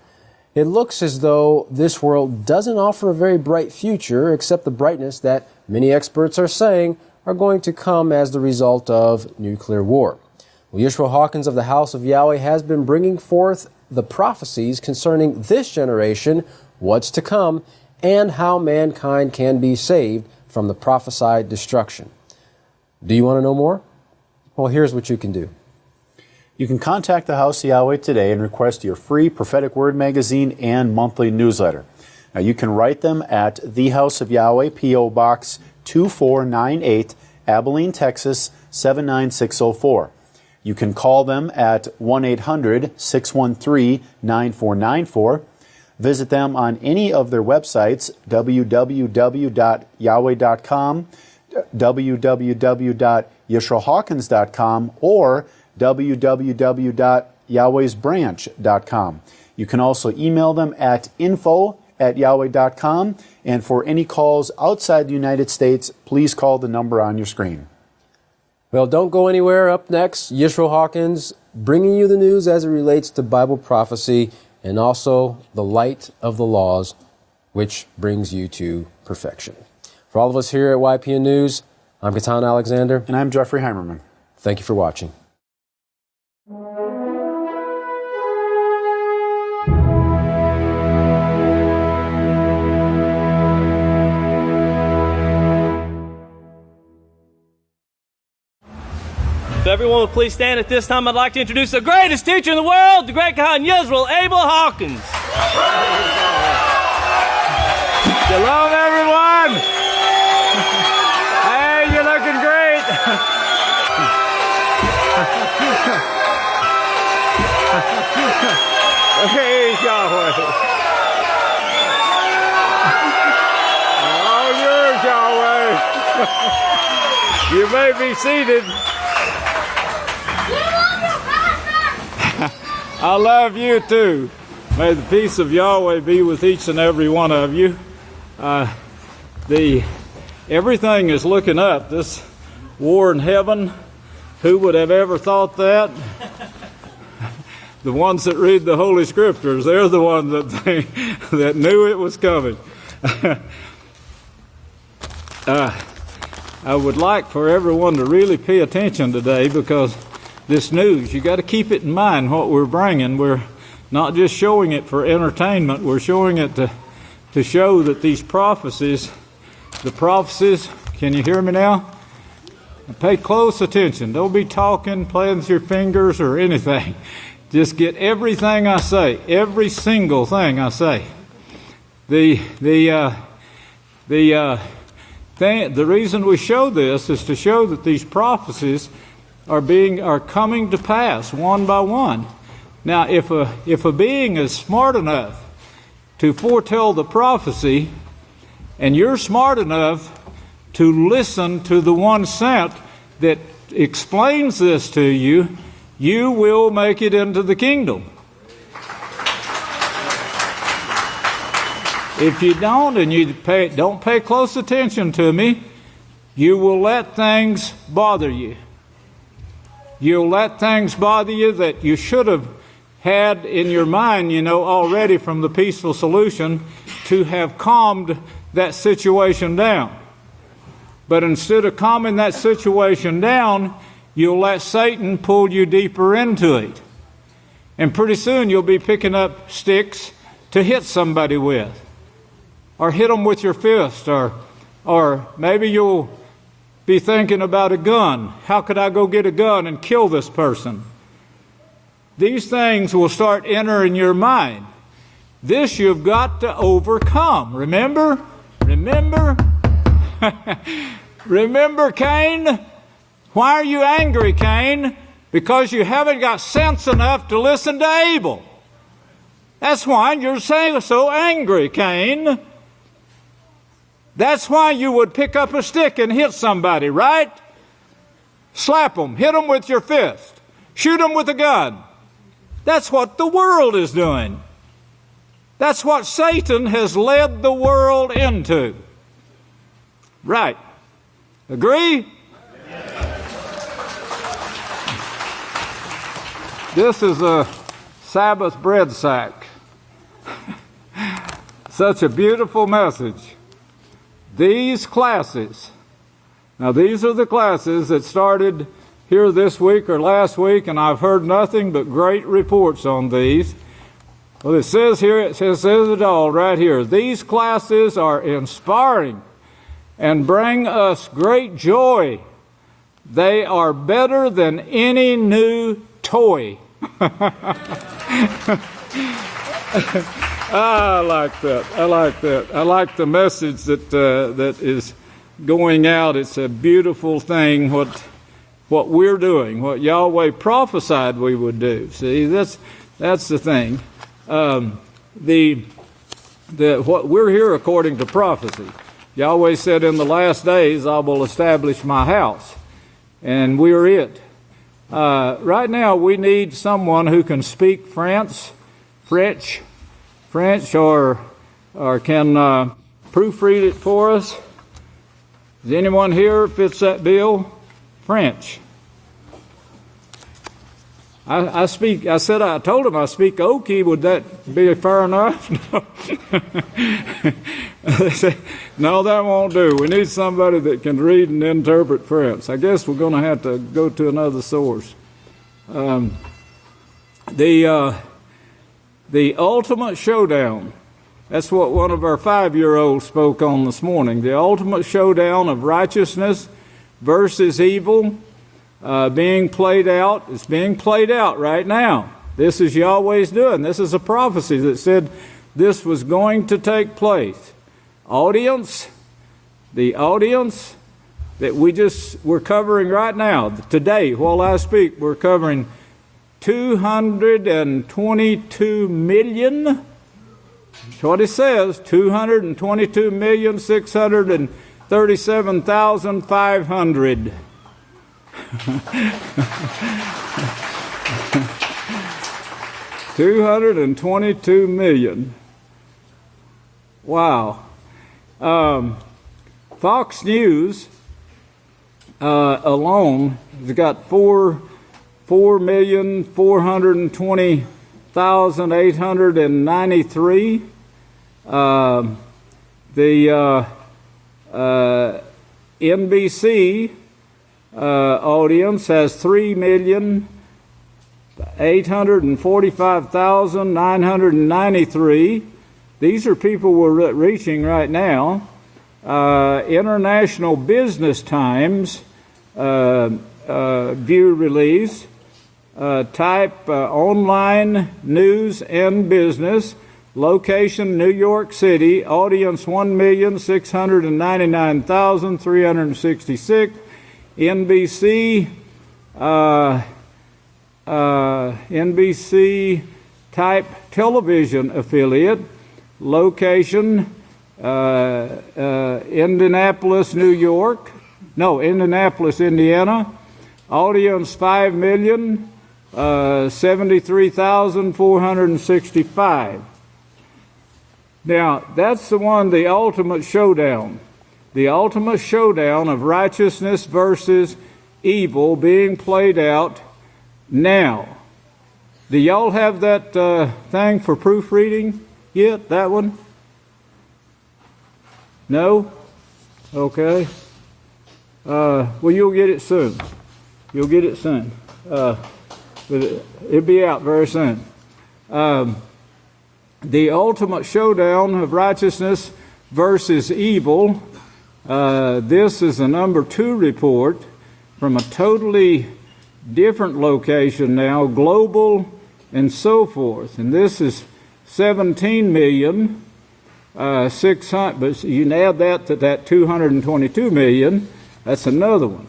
It looks as though this world doesn't offer a very bright future, except the brightness that many experts are saying are going to come as the result of nuclear war. Well, Yisrayl Hawkins of the House of Yahweh has been bringing forth the prophecies concerning this generation, what's to come, and how mankind can be saved from the prophesied destruction. Do you want to know more? Well, here's what you can do. You can contact the House of Yahweh today and request your free Prophetic Word magazine and monthly newsletter. Now, you can write them at the House of Yahweh, P.O. Box 2498, Abelin, Texas 79604. You can call them at 1-800-613-9494. Visit them on any of their websites, www.yahweh.com, www.yisraelhawkins.com, or www.yahwehsbranch.com. You can also email them at info@yahweh.com, and for any calls outside the United States, please call the number on your screen. Well, don't go anywhere. Up next, Yisrayl Hawkins bringing you the news as it relates to Bible prophecy and also the light of the laws, which brings you to perfection. For all of us here at YPN News, I'm Katan Alexander. And I'm Jeffrey Heimerman. Thank you for watching. If everyone would please stand at this time, I'd like to introduce the greatest teacher in the world, the great Khan Yisrayl, Abel Hawkins. Shalom, everyone. Hey, you're looking great. Hey, Yahweh. All yours, Yahweh. You may be seated. I love you too. May the peace of Yahweh be with each and every one of you. Everything is looking up. This war in heaven, who would have ever thought that? The ones that read the Holy Scriptures, they're the ones that knew it was coming. I would like for everyone to really pay attention today, because this news, you got to keep it in mind what we're bringing. We're not just showing it for entertainment. We're showing it to show that these prophecies, can you hear me now? Pay close attention. Don't be talking, playing with your fingers or anything. Just get everything I say, every single thing I say. The reason we show this is to show that these prophecies are coming to pass one by one. Now, if a being is smart enough to foretell the prophecy, and you're smart enough to listen to the one sent that explains this to you, you will make it into the kingdom. If you don't, and you don't pay close attention to me, you will let things bother you. You'll let things bother you that you should have had in your mind, already from the peaceful solution, to have calmed that situation down. But instead of calming that situation down, you'll let Satan pull you deeper into it. And pretty soon you'll be picking up sticks to hit somebody with, or hit them with your fist, or maybe you'll be thinking about a gun. How could I go get a gun and kill this person? These things will start entering your mind. This you've got to overcome. Remember? Remember Cain? Why are you angry, Cain? Because you haven't got sense enough to listen to Abel. That's why you're so angry, Cain. That's why you would pick up a stick and hit somebody, right? Slap them, hit them with your fist, shoot them with a gun. That's what the world is doing. That's what Satan has led the world into. Right. Agree? This is a Sabbath bread sack. Such a beautiful message. These classes, now these are the classes that started here this week or last week, and I've heard nothing but great reports on these. Well, it says here, it says it all right here. These classes are inspiring and bring us great joy. They are better than any new toy. I like that. I like that. I like the message that is going out. It's a beautiful thing. What we're doing, what Yahweh prophesied we would do. See, that's the thing. What we're here according to prophecy. Yahweh said, "In the last days I will establish my house," and we're it. Right now, we need someone who can speak French, or can proofread it for us. Is anyone here fits that bill? French. I told him I speak Okie. Would that be fair enough? They said, no, that won't do. We need somebody that can read and interpret French. I guess we're going to have to go to another source. The ultimate showdown. That's what one of our 5-year-olds spoke on this morning. The ultimate showdown of righteousness versus evil being played out. It's being played out right now. This is Yahweh's doing. This is a prophecy that said this was going to take place. The audience that we're covering right now, today, while I speak, we're covering 222 million. That's what it says, 222,637,500. 222 million. Wow. Fox News alone has got 4,420,893. The NBC audience has 3,845,993. These are people we're reaching right now. International Business Times view release. Type online news and business. Location New York City. Audience 1,699,366. NBC NBC type television affiliate. Location Indianapolis, Indiana. Audience 5,073,465. Now, that's the one, the ultimate showdown. The ultimate showdown of righteousness versus evil being played out now. Do y'all have that thing for proofreading yet? That one? No? Okay. Well, you'll get it soon. You'll get it soon. It'll be out very soon. The ultimate showdown of righteousness versus evil. This is a number 2 report from a totally different location now, global and so forth. And this is 17,600,000, but you can add that to that 222 million. That's another one.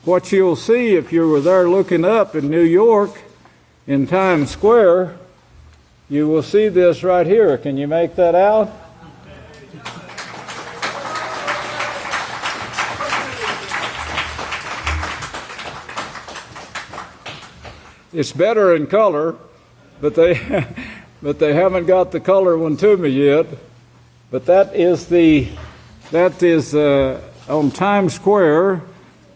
What you'll see if you were there looking up in New York in Times Square, you will see this right here. Can you make that out? It's better in color, but they haven't got the color one to me yet. But that is on Times Square,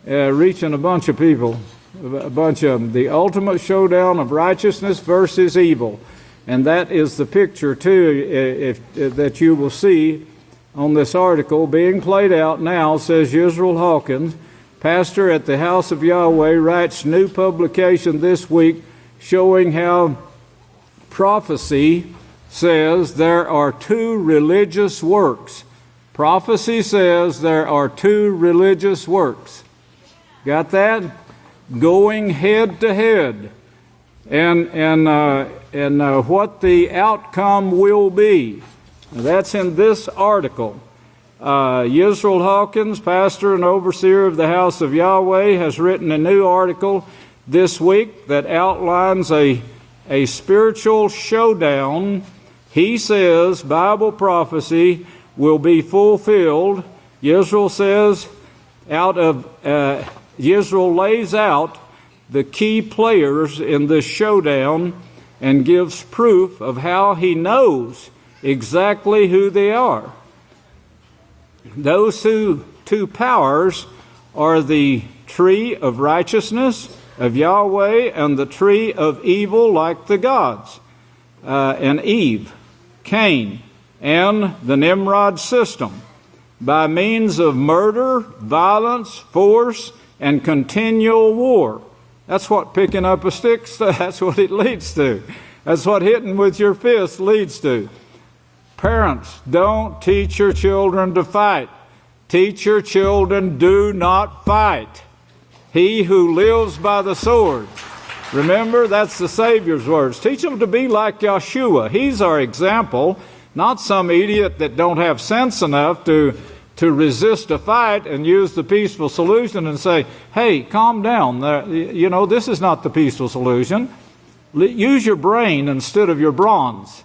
reaching a bunch of people, a bunch of them. The ultimate showdown of righteousness versus evil. And that is the picture, too, that you will see on this article being played out now, says Yisrayl Hawkins, pastor at the House of Yahweh, writes new publication this week showing how prophecy says there are two religious works. Prophecy says there are two religious works. Got that? Going head to head. And what the outcome will be. That's in this article. Yisrayl Hawkins, pastor and overseer of the House of Yahweh, has written a new article this week that outlines a spiritual showdown. He says Bible prophecy will be fulfilled. Yisrayl says Yisrayl lays out the key players in this showdown and gives proof of how he knows exactly who they are. Those two powers are the tree of righteousness of Yahweh and the tree of evil like the gods, and Eve, Cain, and the Nimrod system. By means of murder, violence, force, and continual war. That's what picking up a stick, that's what it leads to. That's what hitting with your fist leads to. Parents, don't teach your children to fight. Teach your children, do not fight. He who lives by the sword. Remember, that's the Savior's words. Teach them to be like Yeshua. He's our example, not some idiot that don't have sense enough to resist a fight and use the peaceful solution and say, hey, calm down. This is not the peaceful solution. Use your brain instead of your bronze.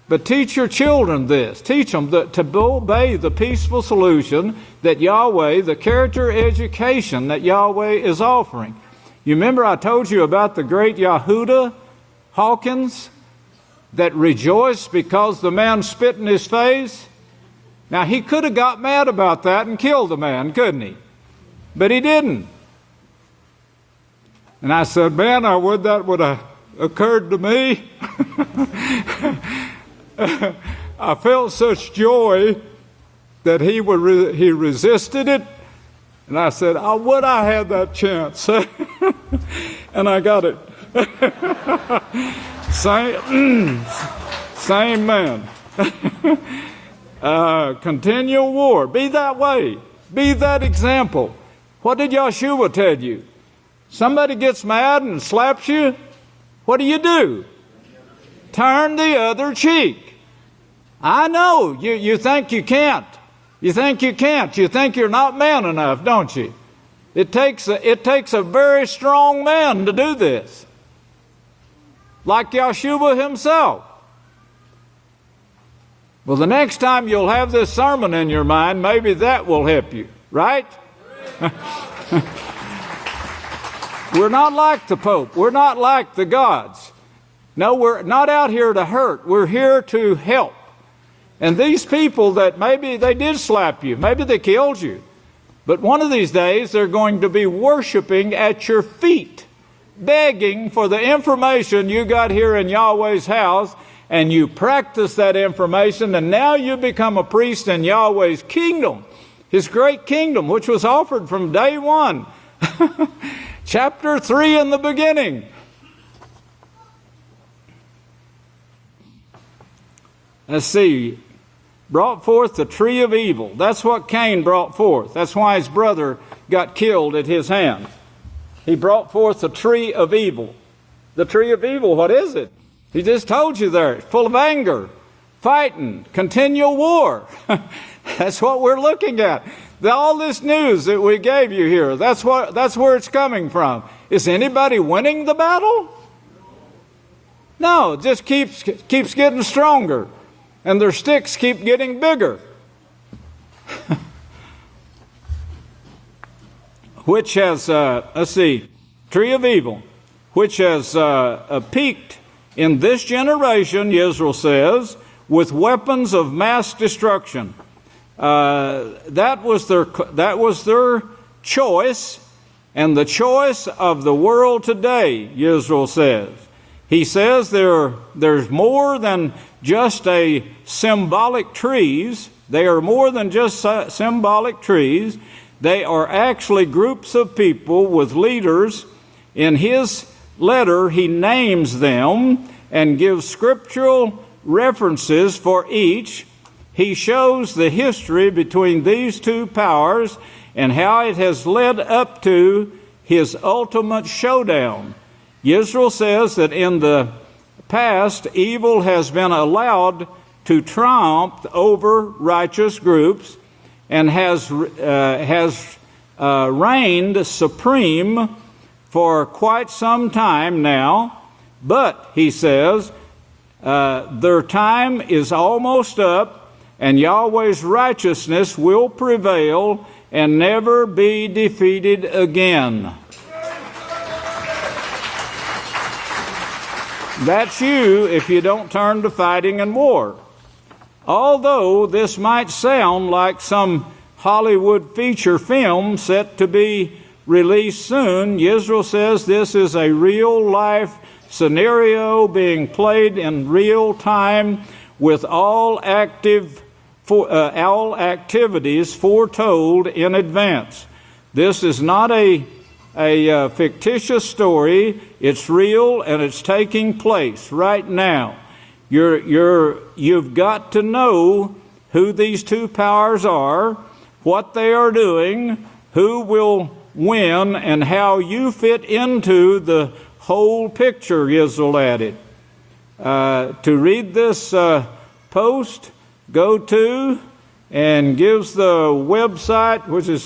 But teach your children this. Teach them to obey the peaceful solution that Yahweh, the character education that Yahweh is offering. You remember I told you about the great Yehuda Hawkins that rejoiced because the man spit in his face? Now, he could have got mad about that and killed the man, couldn't he? But he didn't. And I said, man, I would that would have occurred to me. I felt such joy that he resisted it. And I said, I would I had that chance. And I got it. Same man. Continual war. Be that way. Be that example. What did Yeshua tell you? Somebody gets mad and slaps you. What do? Turn the other cheek. I know. You think you can't. You think you can't. You think you're not man enough, don't you? It takes a very strong man to do this. Like Yeshua himself. Well, the next time you'll have this sermon in your mind, maybe that will help you, right? We're not like the Pope. We're not like the gods. No, we're not out here to hurt. We're here to help. And these people that maybe they did slap you, maybe they killed you, but one of these days they're going to be worshiping at your feet, begging for the information you got here in Yahweh's house, and you practice that information, and now you become a priest in Yahweh's kingdom, His great kingdom, which was offered from day one. Chapter 3 in the beginning. Let's see. Brought forth the tree of evil. That's what Cain brought forth. That's why his brother got killed at his hand. He brought forth the tree of evil. The tree of evil, what is it? He just told you there. It's full of anger, fighting, continual war. That's what we're looking at. All this news that we gave you here, that's where it's coming from. Is anybody winning the battle? No, it just keeps getting stronger. And their sticks keep getting bigger. Which has, tree of evil, which has peaked in this generation, Yisrayl says, with weapons of mass destruction. That was their choice, and the choice of the world today, Yisrayl says. He says there's more than just a symbolic trees. They are more than just symbolic trees. They are actually groups of people with leaders. In his letter, he names them and gives scriptural references for each. He shows the history between these two powers and how it has led up to his ultimate showdown. Yisrayl says that in the past, evil has been allowed to triumph over righteous groups and has reigned supreme for quite some time now. But, he says, their time is almost up, and Yahweh's righteousness will prevail and never be defeated again. That's you if you don't turn to fighting and war. Although this might sound like some Hollywood feature film set to be released soon, Yisrayl says this is a real-life scenario being played in real time with all activities foretold in advance. This is not a fictitious story. It's real and it's taking place right now. You've got to know who these two powers are, what they are doing, who will win, and how you fit into the whole picture, Yisrayl added. To read this post, go to and gives the website, which is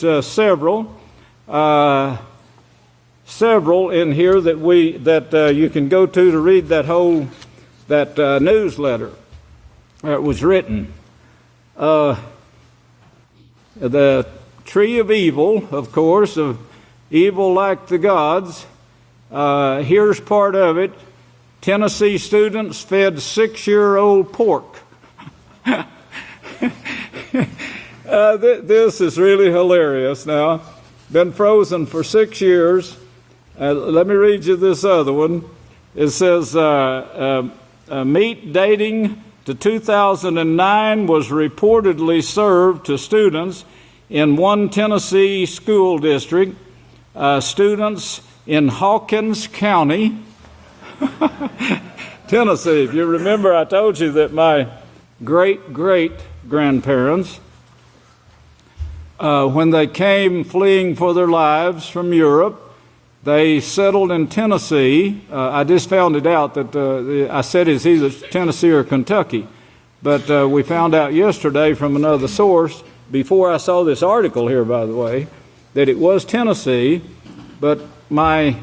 several in here that you can go to read that whole newsletter that was written. The tree of evil, of course, of evil like the gods. Here's part of it. Tennessee students fed 6-year-old pork. This is really hilarious. Now, been frozen for 6 years. Let me read you this other one. It says, meat dating to 2009 was reportedly served to students in one Tennessee school district. Students in Hawkins County, Tennessee. If you remember, I told you that my great-great-grandparents, when they came fleeing for their lives from Europe, they settled in Tennessee. I just found it out that I said it's either Tennessee or Kentucky. But we found out yesterday from another source, before I saw this article here, by the way, that it was Tennessee. But my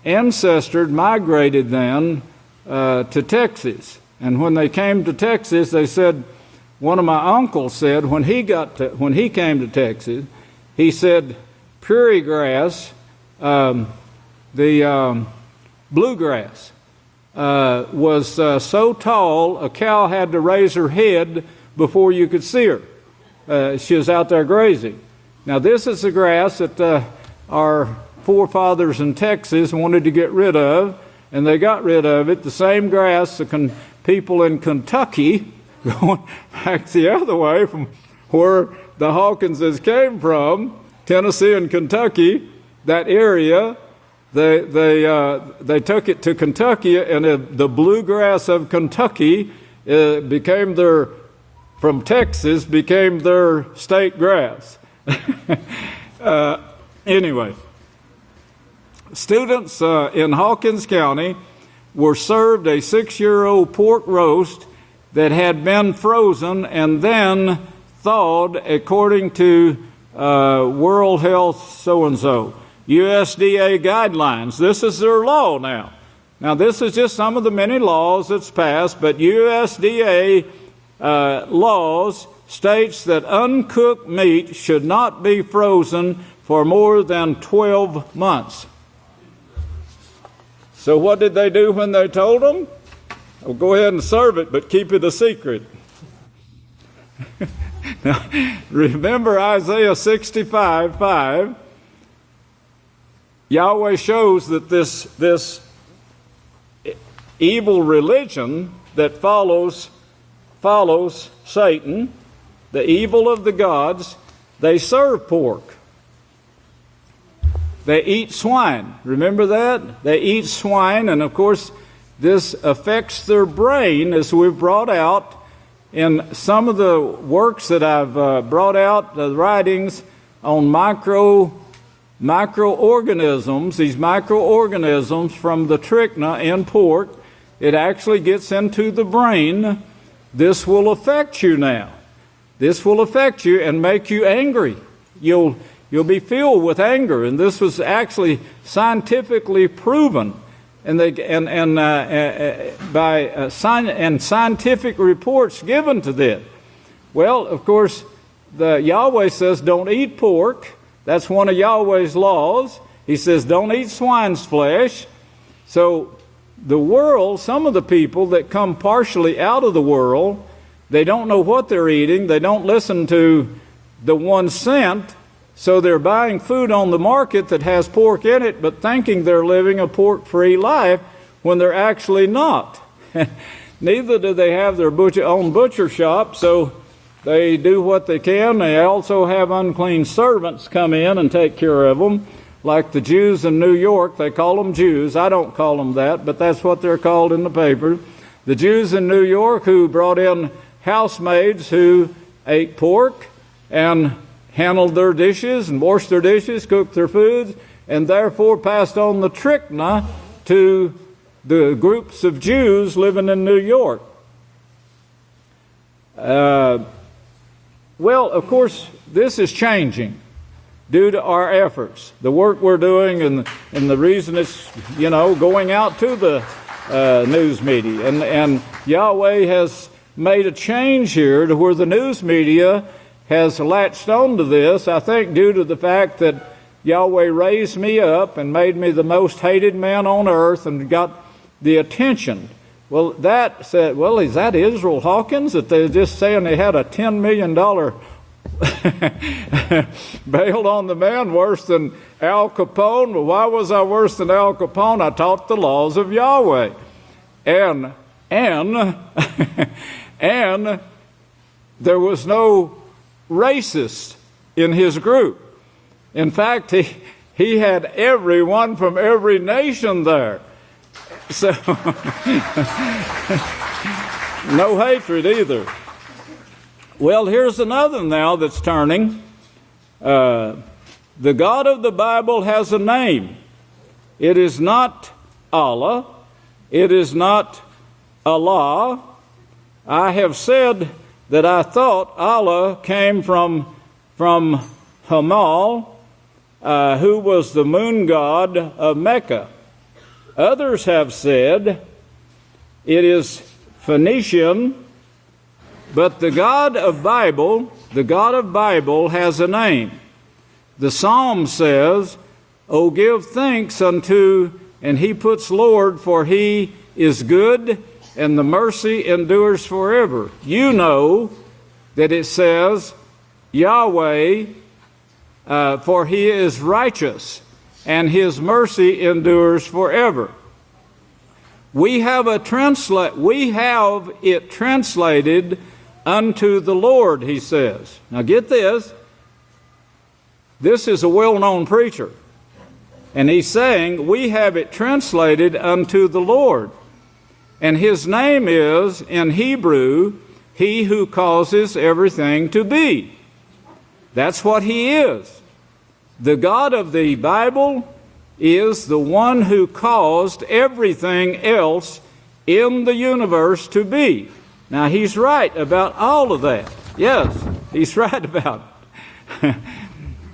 ancestors migrated then to Texas. And when they came to Texas, they said, one of my uncles said when he came to Texas, he said prairie grass, the bluegrass, was so tall a cow had to raise her head before you could see her. She was out there grazing. Now this is the grass that our forefathers in Texas wanted to get rid of, and they got rid of it. The same grass the people in Kentucky, going back the other way from where the Hawkinses came from, Tennessee and Kentucky, that area, they took it to Kentucky, and the bluegrass of Kentucky became from Texas became their state grass. Anyway, students in Hawkins County were served a 6-year-old pork roast that had been frozen and then thawed according to World Health so-and-so, USDA guidelines. This is their law now. Now, this is just some of the many laws that's passed, but USDA laws states that uncooked meat should not be frozen for more than 12 months. So what did they do when they told them? Well, go ahead and serve it, but keep it a secret. Now, remember Isaiah 65:5. evil religion that follows Satan, the evil of the gods, they serve pork. They eat swine. Remember that? They eat swine, and of course, this affects their brain, as we've brought out in some of the works that I've brought out, the writings on microorganisms, these microorganisms from the trichina in pork. It actually gets into the brain. This will affect you now. This will affect you and make you angry. You'll be filled with anger, and this was actually scientifically proven, and scientific reports given to this. Well, of course, the Yahweh says don't eat pork. That's one of Yahweh's laws. He says don't eat swine's flesh. So the world, some of the people that come partially out of the world, they don't know what they're eating. They don't listen to the one sent. So they're buying food on the market that has pork in it, but thinking they're living a pork-free life when they're actually not. Neither do they have their own butcher shop, so they do what they can. They also have unclean servants come in and take care of them, like the Jews in New York. They call them Jews. I don't call them that, but that's what they're called in the paper. The Jews in New York who brought in housemaids who ate pork and handled their dishes and washed their dishes, cooked their foods, and therefore passed on the trichina to the groups of Jews living in New York. Well, of course, this is changing due to our efforts, the work we're doing, and the reason it's, going out to the news media. And Yahweh has made a change here to where the news media has latched on to this, I think due to the fact that Yahweh raised me up and made me the most hated man on earth and got the attention. Well, is that Israel Hawkins that they're just saying they had a $10 million bailed on the man worse than Al Capone? Well, why was I worse than Al Capone? I taught the laws of Yahweh. And there was no racist in his group. In fact, he had everyone from every nation there. So, no hatred either. Well, here's another now that's turning. The God of the Bible has a name. It is not Allah. It is not Allah. I have said that I thought Allah came from Hamal, who was the moon god of Mecca. Others have said it is Phoenician, but the God of Bible has a name. The Psalm says, "O give thanks unto," and he puts Lord, "for he is good, and the mercy endures forever." You know that it says, Yahweh, for he is righteous, and his mercy endures forever. We have it translated unto the Lord, he says. Now get this. This is a well-known preacher. And he's saying, we have it translated unto the Lord. And his name is, in Hebrew, he who causes everything to be. That's what he is. The God of the Bible is the one who caused everything else in the universe to be. Now, he's right about all of that. Yes, he's right about it.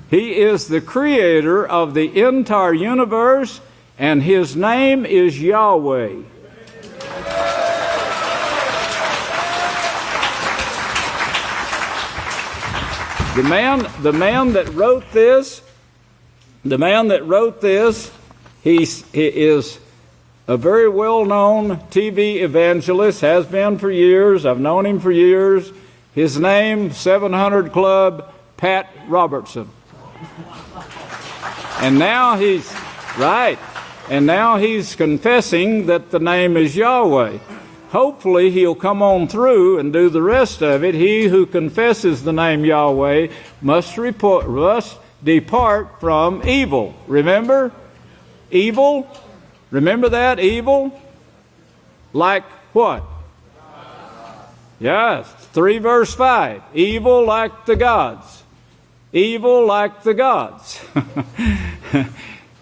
He is the creator of the entire universe, and his name is Yahweh. The man that wrote this, he is a very well-known TV evangelist, has been for years. I've known him for years. His name, 700 Club, Pat Robertson. And now he's, right, And now he's confessing that the name is Yahweh. Hopefully he'll come on through and do the rest of it. He who confesses the name Yahweh must depart from evil. Remember? Evil? Remember that? Evil? Like what? Yes, 3 verse 5. Evil like the gods. Evil like the gods.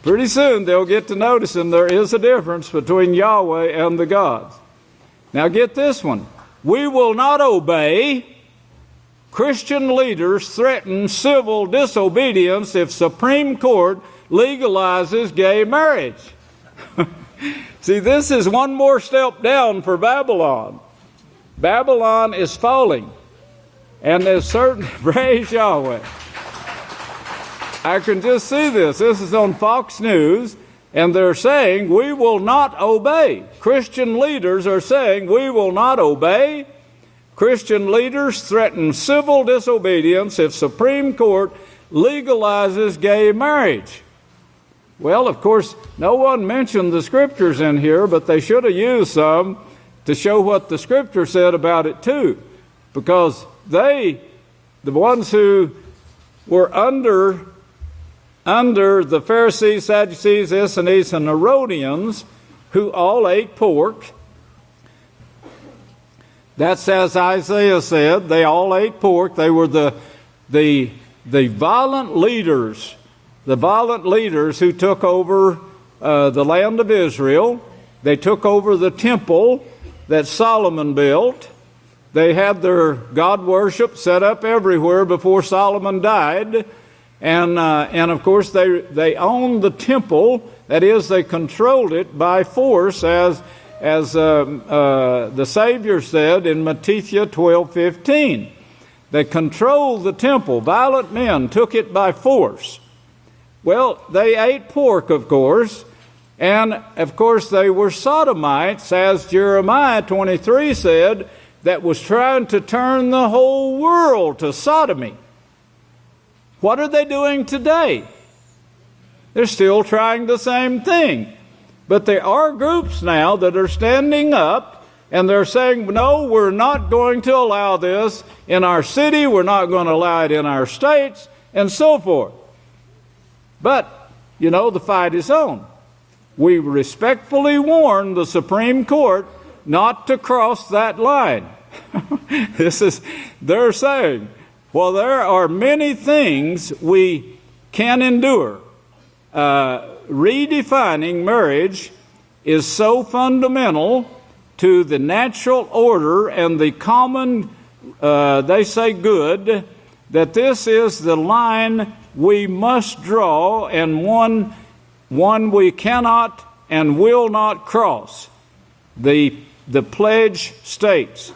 Pretty soon they'll get to noticing there is a difference between Yahweh and the gods. Now get this one. We will not obey. Christian leaders threaten civil disobedience if Supreme Court legalizes gay marriage. See, this is one more step down for Babylon. Babylon is falling. And there's certain, praise Yahweh. I can just see this. This is on Fox News, and they're saying, we will not obey. Christian leaders are saying, we will not obey. Christian leaders threaten civil disobedience if Supreme Court legalizes gay marriage. Well, of course, no one mentioned the scriptures in here, but they should have used some to show what the scripture said about it too. Because the ones who were under the Pharisees, Sadducees, Essenes, and Herodians, who all ate pork. That's as Isaiah said, they all ate pork. They were the violent leaders, who took over the land of Israel. They took over the temple that Solomon built. They had their God worship set up everywhere before Solomon died. And of course, they owned the temple. That is, they controlled it by force, as the Savior said in Matthew 12:15. They controlled the temple. Violent men took it by force. Well, they ate pork, of course, and of course they were sodomites, as Jeremiah 23 said, that was trying to turn the whole world to sodomy. What are they doing today? They're still trying the same thing. But there are groups now that are standing up and they're saying, no, we're not going to allow this in our city, we're not going to allow it in our states, and so forth. But, the fight is on. We respectfully warn the Supreme Court not to cross that line. They're saying, well, there are many things we can endure. Redefining marriage is so fundamental to the natural order and the common, they say, good, that this is the line we must draw, and one we cannot and will not cross. The pledge states,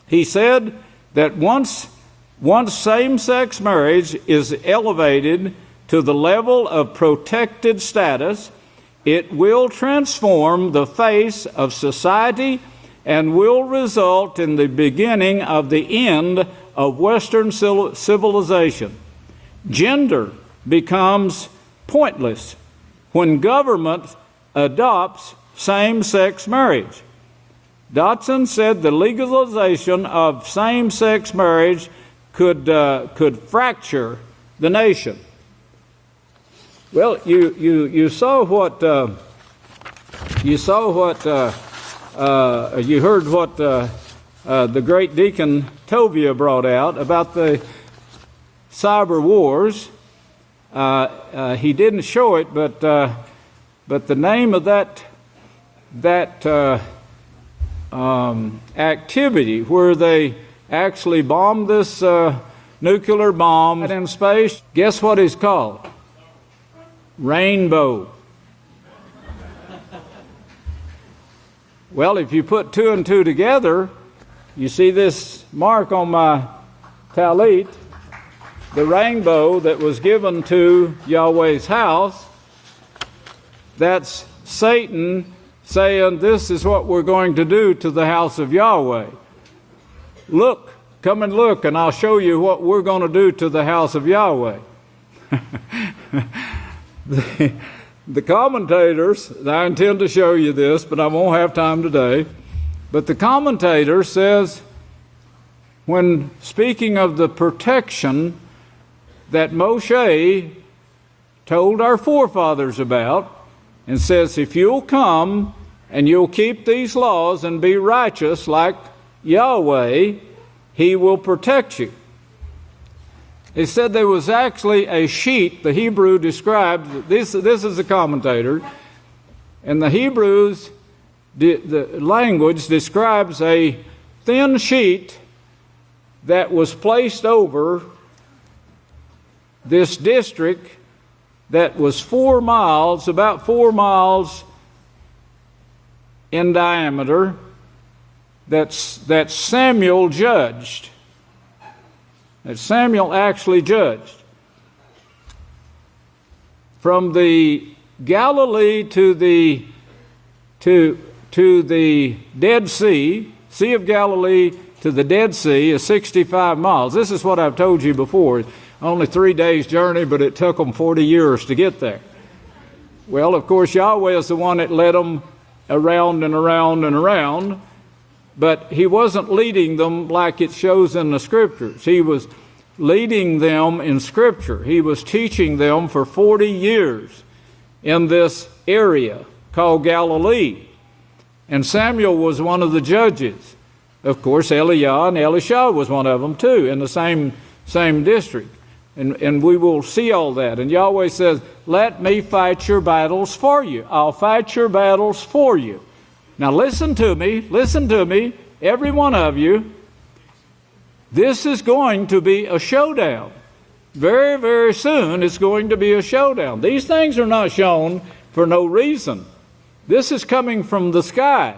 he said that once same-sex marriage is elevated to the level of protected status, it will transform the face of society and will result in the beginning of the end of Western civilization. Gender becomes pointless when government adopts same-sex marriage. Dotson said the legalization of same-sex marriage could fracture the nation. Well, you heard what the great Deacon Tovia brought out about the cyber wars. He didn't show it, but the name of that activity where they actually bombed this nuclear bomb in space, guess what it's called? Rainbow. Well, if you put 2 and 2 together, you see this mark on my talit, the rainbow that was given to Yahweh's house. That's Satan saying, this is what we're going to do to the house of Yahweh. Look, come and look, and I'll show you what we're going to do to the house of Yahweh. the commentators, I intend to show you this, but I won't have time today, but the commentator says, when speaking of the protection that Moshe told our forefathers about, and says, if you'll come and you'll keep these laws and be righteous like Yahweh, He will protect you. It said there was actually a sheet, the Hebrew described, this is the commentator, and the Hebrews, the language describes a thin sheet that was placed over this district that was 4 miles, about 4 miles in diameter, that Samuel judged. That Samuel actually judged. From the Galilee to the Dead Sea, Sea of Galilee to the Dead Sea is 65 miles. This is what I've told you before. Only 3 days' journey, but it took them 40 years to get there. Well, of course, Yahweh is the one that led them around and around and around, but He wasn't leading them like it shows in the Scriptures. He was leading them in Scripture. He was teaching them for 40 years in this area called Galilee. And Samuel was one of the judges. Of course, Eliah and Elisha was one of them too, in the same district. And we will see all that. And Yahweh says, let me fight your battles for you. I'll fight your battles for you. Now listen to me, every one of you. This is going to be a showdown. Very, very soon it's going to be a showdown. These things are not shown for no reason. This is coming from the sky.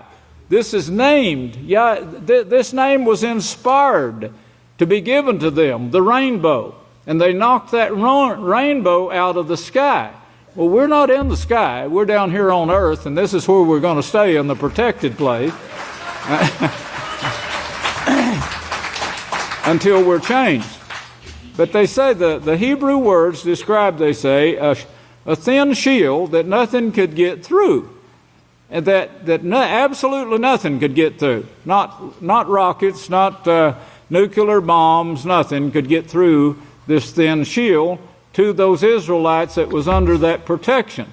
This is named. This name was inspired to be given to them, the rainbow. And they knocked that rainbow out of the sky. Well, we're not in the sky. We're down here on earth, and this is where we're going to stay, in the protected place, until we're changed. But they say the Hebrew words describe, they say, a thin shield that nothing could get through. And absolutely nothing could get through. Not rockets, not nuclear bombs, nothing could get through this thin shield to those Israelites that was under that protection.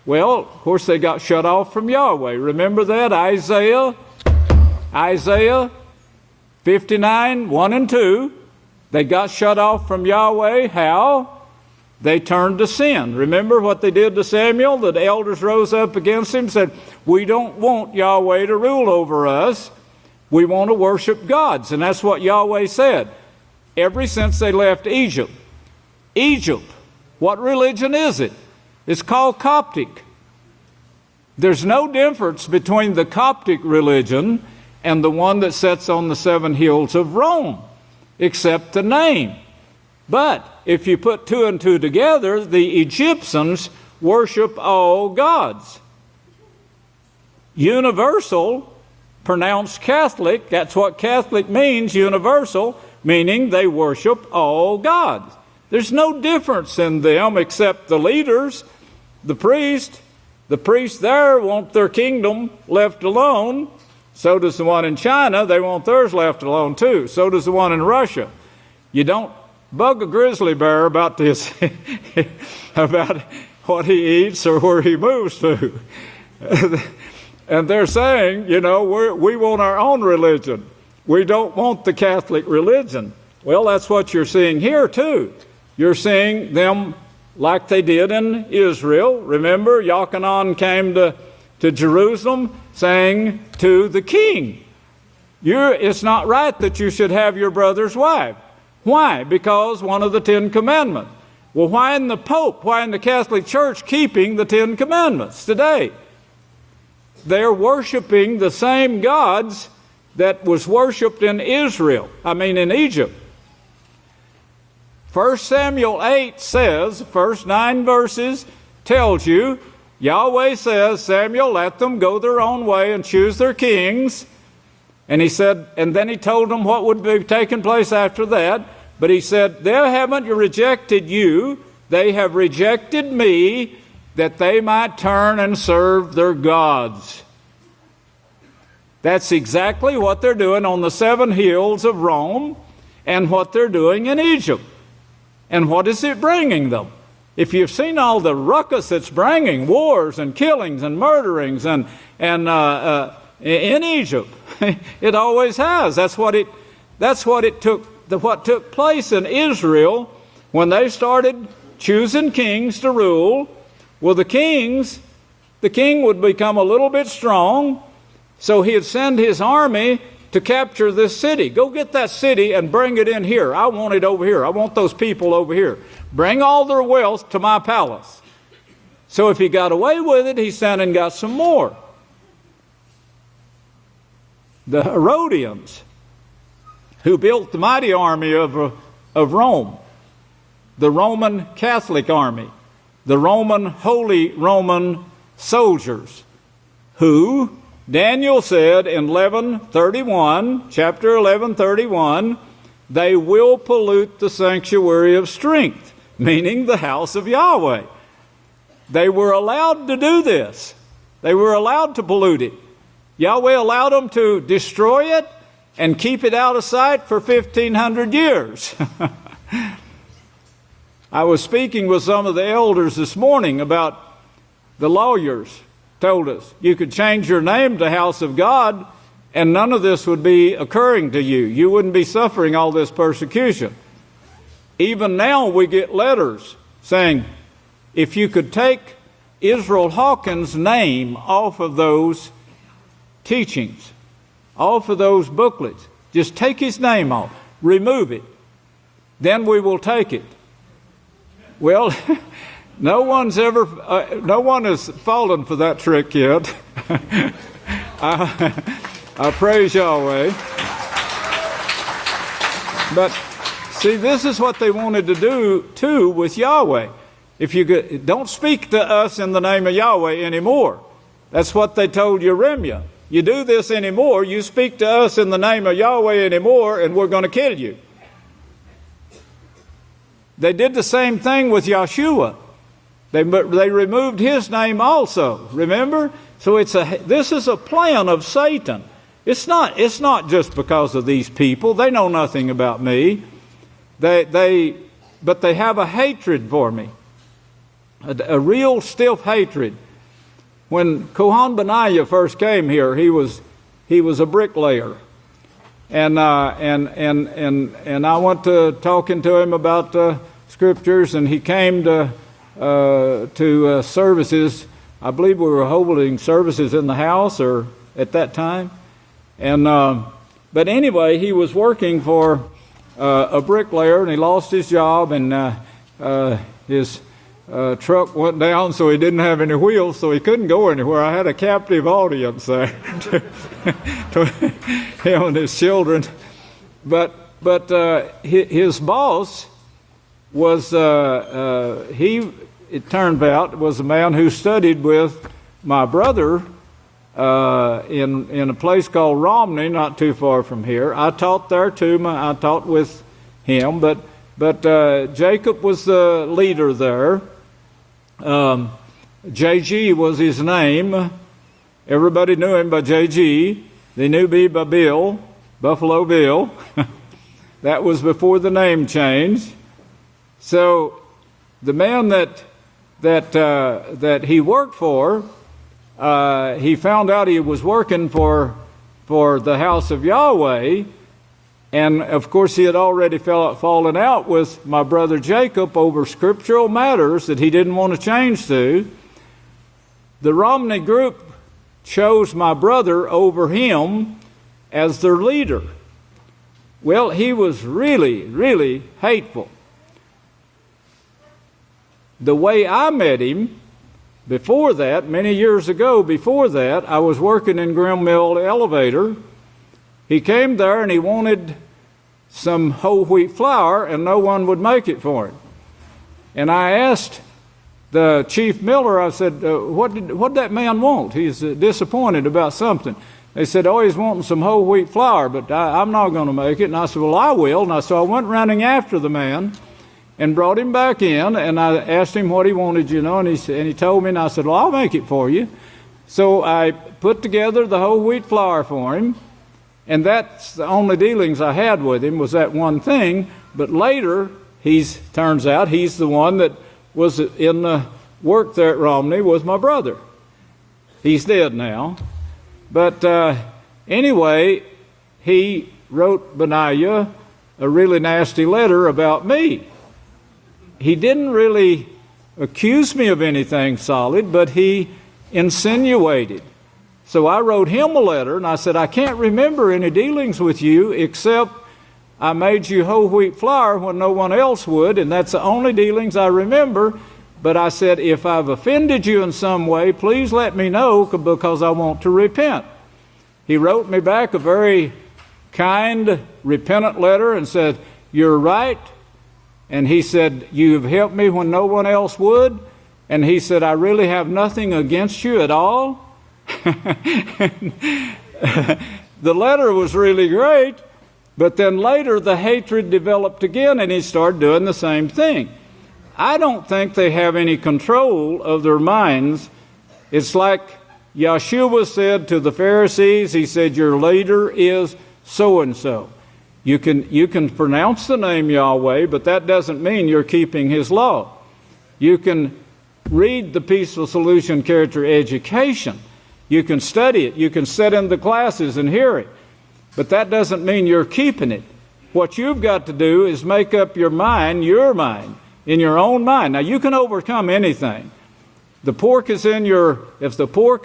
Well, of course, they got shut off from Yahweh. Remember that? Isaiah 59, 1 and 2. They got shut off from Yahweh. How? They turned to sin. Remember what they did to Samuel? The elders rose up against him and said, we don't want Yahweh to rule over us. We want to worship gods. And that's what Yahweh said. Ever since they left Egypt. Egypt, what religion is it? It's called Coptic. There's no difference between the Coptic religion and the one that sits on the 7 hills of Rome, except the name. But if you put 2 and 2 together, the Egyptians worship all gods. Universal, pronounced Catholic, that's what Catholic means, universal, meaning they worship all gods. There's no difference in them except the leaders, the priest. The priests there want their kingdom left alone. So does the one in China. They want theirs left alone too. So does the one in Russia. You don't bug a grizzly bear about this, about what he eats or where he moves to. And they're saying, we want our own religion. We don't want the Catholic religion. Well, that's what you're seeing here too. You're seeing them like they did in Israel. Remember, Yochanan came to Jerusalem saying to the king, it's not right that you should have your brother's wife. Why? Because one of the 10 Commandments. Well, why in the Catholic Church keeping the 10 Commandments today? They're worshiping the same gods that was worshipped in in Egypt. 1 Samuel 8 says, first 9 verses tells you, Yahweh says, Samuel, let them go their own way and choose their kings. And he said, and then he told them what would be taking place after that. But he said, they haven't rejected you. They have rejected me. that they might turn and serve their gods. That's exactly what they're doing on the 7 hills of Rome and what they're doing in Egypt. And what is it bringing them? If you've seen all the ruckus it's bringing, wars and killings and murderings and in Egypt, it always has. That's what took place in Israel when they started choosing kings to rule. Well, the king would become a little bit strong, so he'd send his army to capture this city. Go get that city and bring it in here. I want it over here. I want those people over here. Bring all their wealth to my palace. So if he got away with it, he sent and got some more. The Herodians, who built the mighty army of Rome, the Roman Catholic army, the Holy Roman soldiers, who Daniel said in chapter 11:31, they will pollute the sanctuary of strength, meaning the house of Yahweh. They were allowed to do this. They were allowed to pollute it. Yahweh allowed them to destroy it and keep it out of sight for 1,500 years. I was speaking with some of the elders this morning about the lawyers told us you could change your name to House of God and none of this would be occurring to you. You wouldn't be suffering all this persecution. Even now we get letters saying, if you could take Israel Hawkins' name off of those teachings, off of those booklets, just take his name off, remove it, then we will take it. Well, no one has fallen for that trick yet. I praise Yahweh. But see, this is what they wanted to do too with Yahweh. If you don't speak to us in the name of Yahweh anymore. That's what they told Jeremiah. You do this anymore, you speak to us in the name of Yahweh anymore, and we're going to kill you. They did the same thing with Yeshua. They removed his name also. Remember? So this is a plan of Satan. It's not just because of these people. They know nothing about me. But they have a hatred for me. A real stiff hatred. When Kohan Benaiah first came here, he was a bricklayer. And I went to talking to him about scriptures, and he came to services. I believe we were holding services in the house or at that time. And but anyway, he was working for a bricklayer, and he lost his job, and his truck went down, so he didn't have any wheels, so he couldn't go anywhere. I had a captive audience there to him and his children. But his boss was it turned out was a man who studied with my brother in a place called Romney, not too far from here. I taught there too. I taught with him, but Jacob was the leader there. JG was his name. Everybody knew him by JG. They knew me by Bill, Buffalo Bill. That was before the name change. So the man that he worked for, he found out he was working for the House of Yahweh, and of course he had already fallen out with my brother Jacob over scriptural matters that he didn't want to change to. The Romney group chose my brother over him as their leader. Well, he was really, really hateful. The way I met him, before that, many years ago, before that, I was working in Grimm Mill Elevator. He came there and he wanted some whole wheat flour, and no one would make it for him. And I asked the chief miller, I said, what did that man want? He's disappointed about something. They said, oh, he's wanting some whole wheat flour, but I'm not going to make it. And I said, well, I will. And so I went running after the man, and brought him back in, and I asked him what he wanted, and he told me, and I said, well, I'll make it for you. So I put together the whole wheat flour for him, and that's the only dealings I had with him, was that one thing. But later, turns out he's the one that was in the work there at Romney, was my brother. He's dead now. But anyway, he wrote Benaiah a really nasty letter about me. He didn't really accuse me of anything solid, but he insinuated. So I wrote him a letter, and I said, I can't remember any dealings with you except I made you whole wheat flour when no one else would, and that's the only dealings I remember. But I said, if I've offended you in some way, please let me know, because I want to repent. He wrote me back a very kind, repentant letter and said, you're right. And he said, you've helped me when no one else would. And he said, I really have nothing against you at all. The letter was really great, but then later the hatred developed again, and he started doing the same thing. I don't think they have any control of their minds. It's like Yeshua said to the Pharisees, he said, your leader is so-and-so. You can pronounce the name Yahweh, but that doesn't mean you're keeping his law. You can read the Peaceful Solution Character Education. You can study it. You can sit in the classes and hear it. But that doesn't mean you're keeping it. What you've got to do is make up your mind, in your own mind. Now, you can overcome anything. If the pork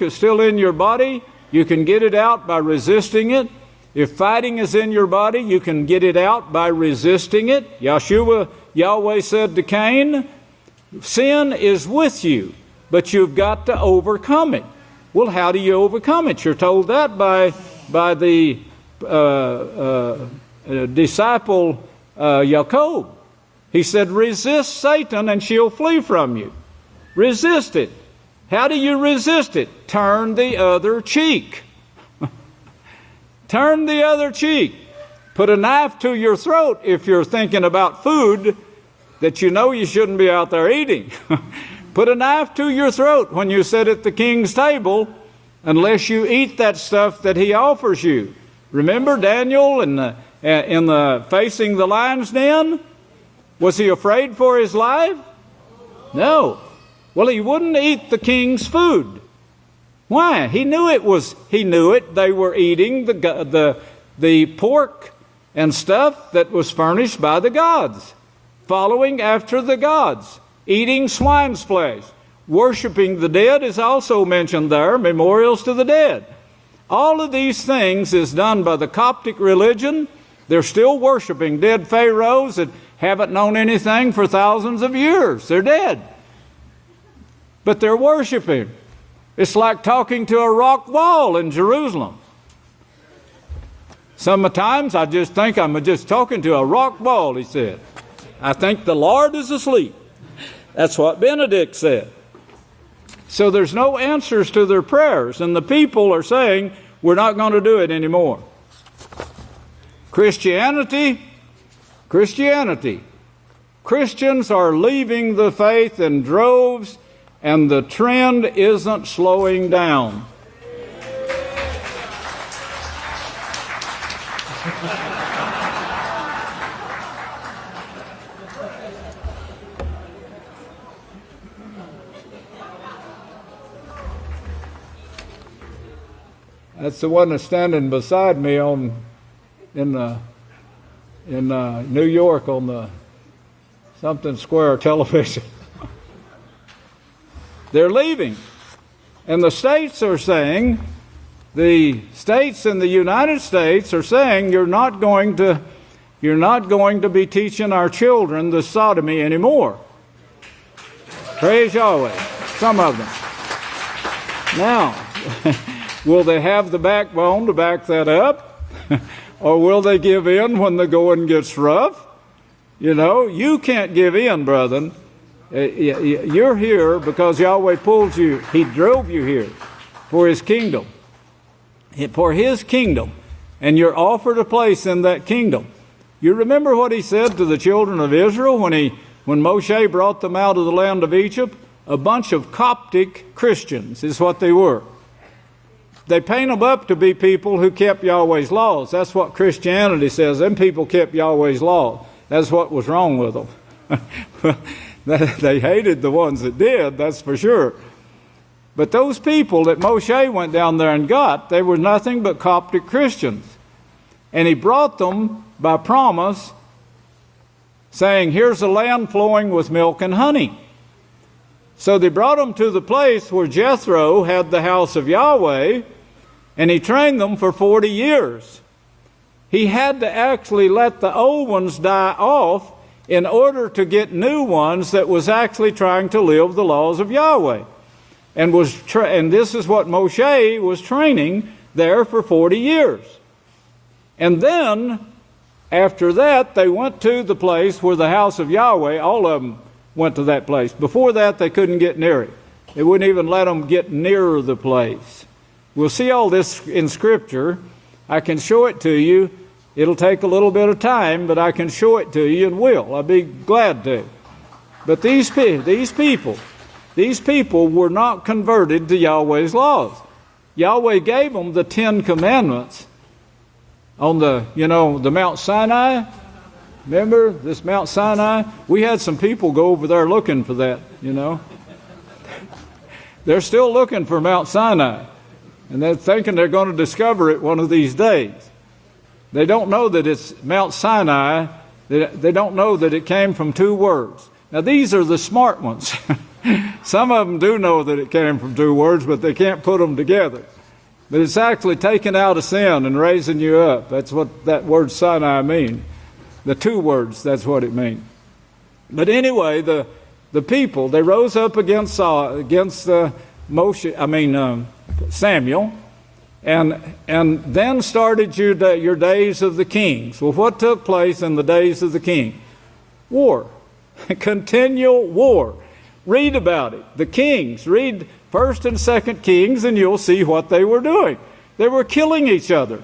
is still in your body, you can get it out by resisting it. If fighting is in your body, you can get it out by resisting it. Yahweh said to Cain, sin is with you, but you've got to overcome it. Well, how do you overcome it? You're told that by the disciple Jacob. He said, resist Satan and she'll flee from you. Resist it. How do you resist it? Turn the other cheek. Turn the other cheek. Put a knife to your throat if you're thinking about food that you know you shouldn't be out there eating. Put a knife to your throat when you sit at the king's table, unless you eat that stuff that he offers you. Remember Daniel in the facing the lion's den? Was he afraid for his life? No. Well, he wouldn't eat the king's food. Why? He knew it. They were eating the pork and stuff that was furnished by the gods, following after the gods, eating swine's flesh. Worshipping the dead is also mentioned there, memorials to the dead. All of these things is done by the Coptic religion. They're still worshiping dead pharaohs that haven't known anything for thousands of years. They're dead. But they're worshiping. It's like talking to a rock wall in Jerusalem. Sometimes I just think I'm just talking to a rock wall, he said. I think the Lord is asleep. That's what Benedict said. So there's no answers to their prayers, and the people are saying, we're not going to do it anymore. Christians are leaving the faith in droves, and the trend isn't slowing down. That's the one that's standing beside me in New York on the something square television. They're leaving. And the states are saying, the states in the United States are saying, you're not going to be teaching our children the sodomy anymore. Praise Yahweh. Some of them. Now, will they have the backbone to back that up? Or will they give in when the going gets rough? You know, you can't give in, brethren. You're here because Yahweh pulled you. He drove you here for His kingdom. For His kingdom. And you're offered a place in that kingdom. You remember what He said to the children of Israel when He when Moshe brought them out of the land of Egypt? A bunch of Coptic Christians is what they were. They paint them up to be people who kept Yahweh's laws. That's what Christianity says. Them people kept Yahweh's laws. That's what was wrong with them. They hated the ones that did, that's for sure. But those people that Moshe went down there and got, they were nothing but Coptic Christians. And he brought them by promise, saying, here's a land flowing with milk and honey. So they brought them to the place where Jethro had the house of Yahweh, and he trained them for 40 years. He had to actually let the old ones die off in order to get new ones that was actually trying to live the laws of Yahweh. And this is what Moshe was training there for 40 years. And then, after that, they went to the place where the house of Yahweh, all of them went to that place. Before that, they couldn't get near it. They wouldn't even let them get near the place. We'll see all this in Scripture. I can show it to you. It'll take a little bit of time, but I can show it to you and will. I'll be glad to. But these people were not converted to Yahweh's laws. Yahweh gave them the 10 Commandments on the Mount Sinai. Remember this Mount Sinai? We had some people go over there looking for that, They're still looking for Mount Sinai. And they're thinking they're going to discover it one of these days. They don't know that it's Mount Sinai. They don't know that it came from 2 words. Now, these are the smart ones. Some of them do know that it came from 2 words, but they can't put them together. But it's actually taking out of sin and raising you up. That's what that word Sinai means. The 2 words, that's what it means. But anyway, the people, they rose up against Samuel, and then started your days of the kings. Well, what took place in the days of the king? War. Continual war. Read about it. The kings. Read 1st and 2nd Kings, and you'll see what they were doing. They were killing each other.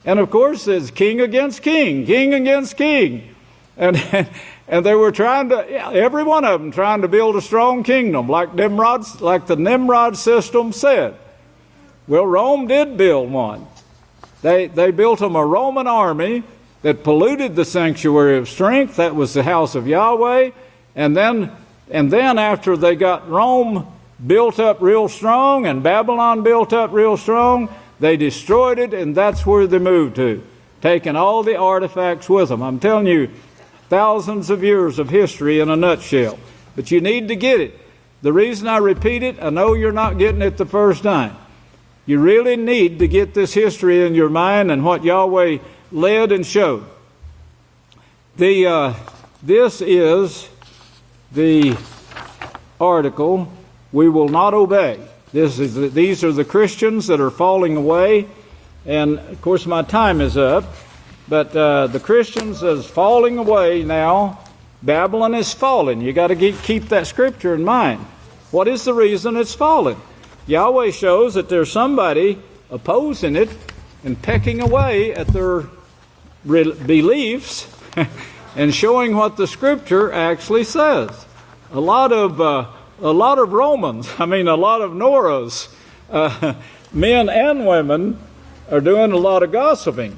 And of course, it's king against king, king against king. And they were every one of them trying to build a strong kingdom, like the Nimrod system said. Well, Rome did build one. They built them a Roman army that polluted the sanctuary of strength. That was the house of Yahweh. And then after they got Rome built up real strong and Babylon built up real strong, they destroyed it, and that's where they moved to, taking all the artifacts with them. I'm telling you, thousands of years of history in a nutshell. But you need to get it. The reason I repeat it, I know you're not getting it the first time. You really need to get this history in your mind and what Yahweh led and showed. This is the article, "We Will Not Obey." These are the Christians that are falling away. And, of course, my time is up. But the Christians is falling away now. Babylon is falling. You got to keep that scripture in mind. What is the reason it's fallen? Yahweh shows that there's somebody opposing it and pecking away at their beliefs and showing what the scripture actually says. A lot of Romans, a lot of Norahs, men and women, are doing a lot of gossiping.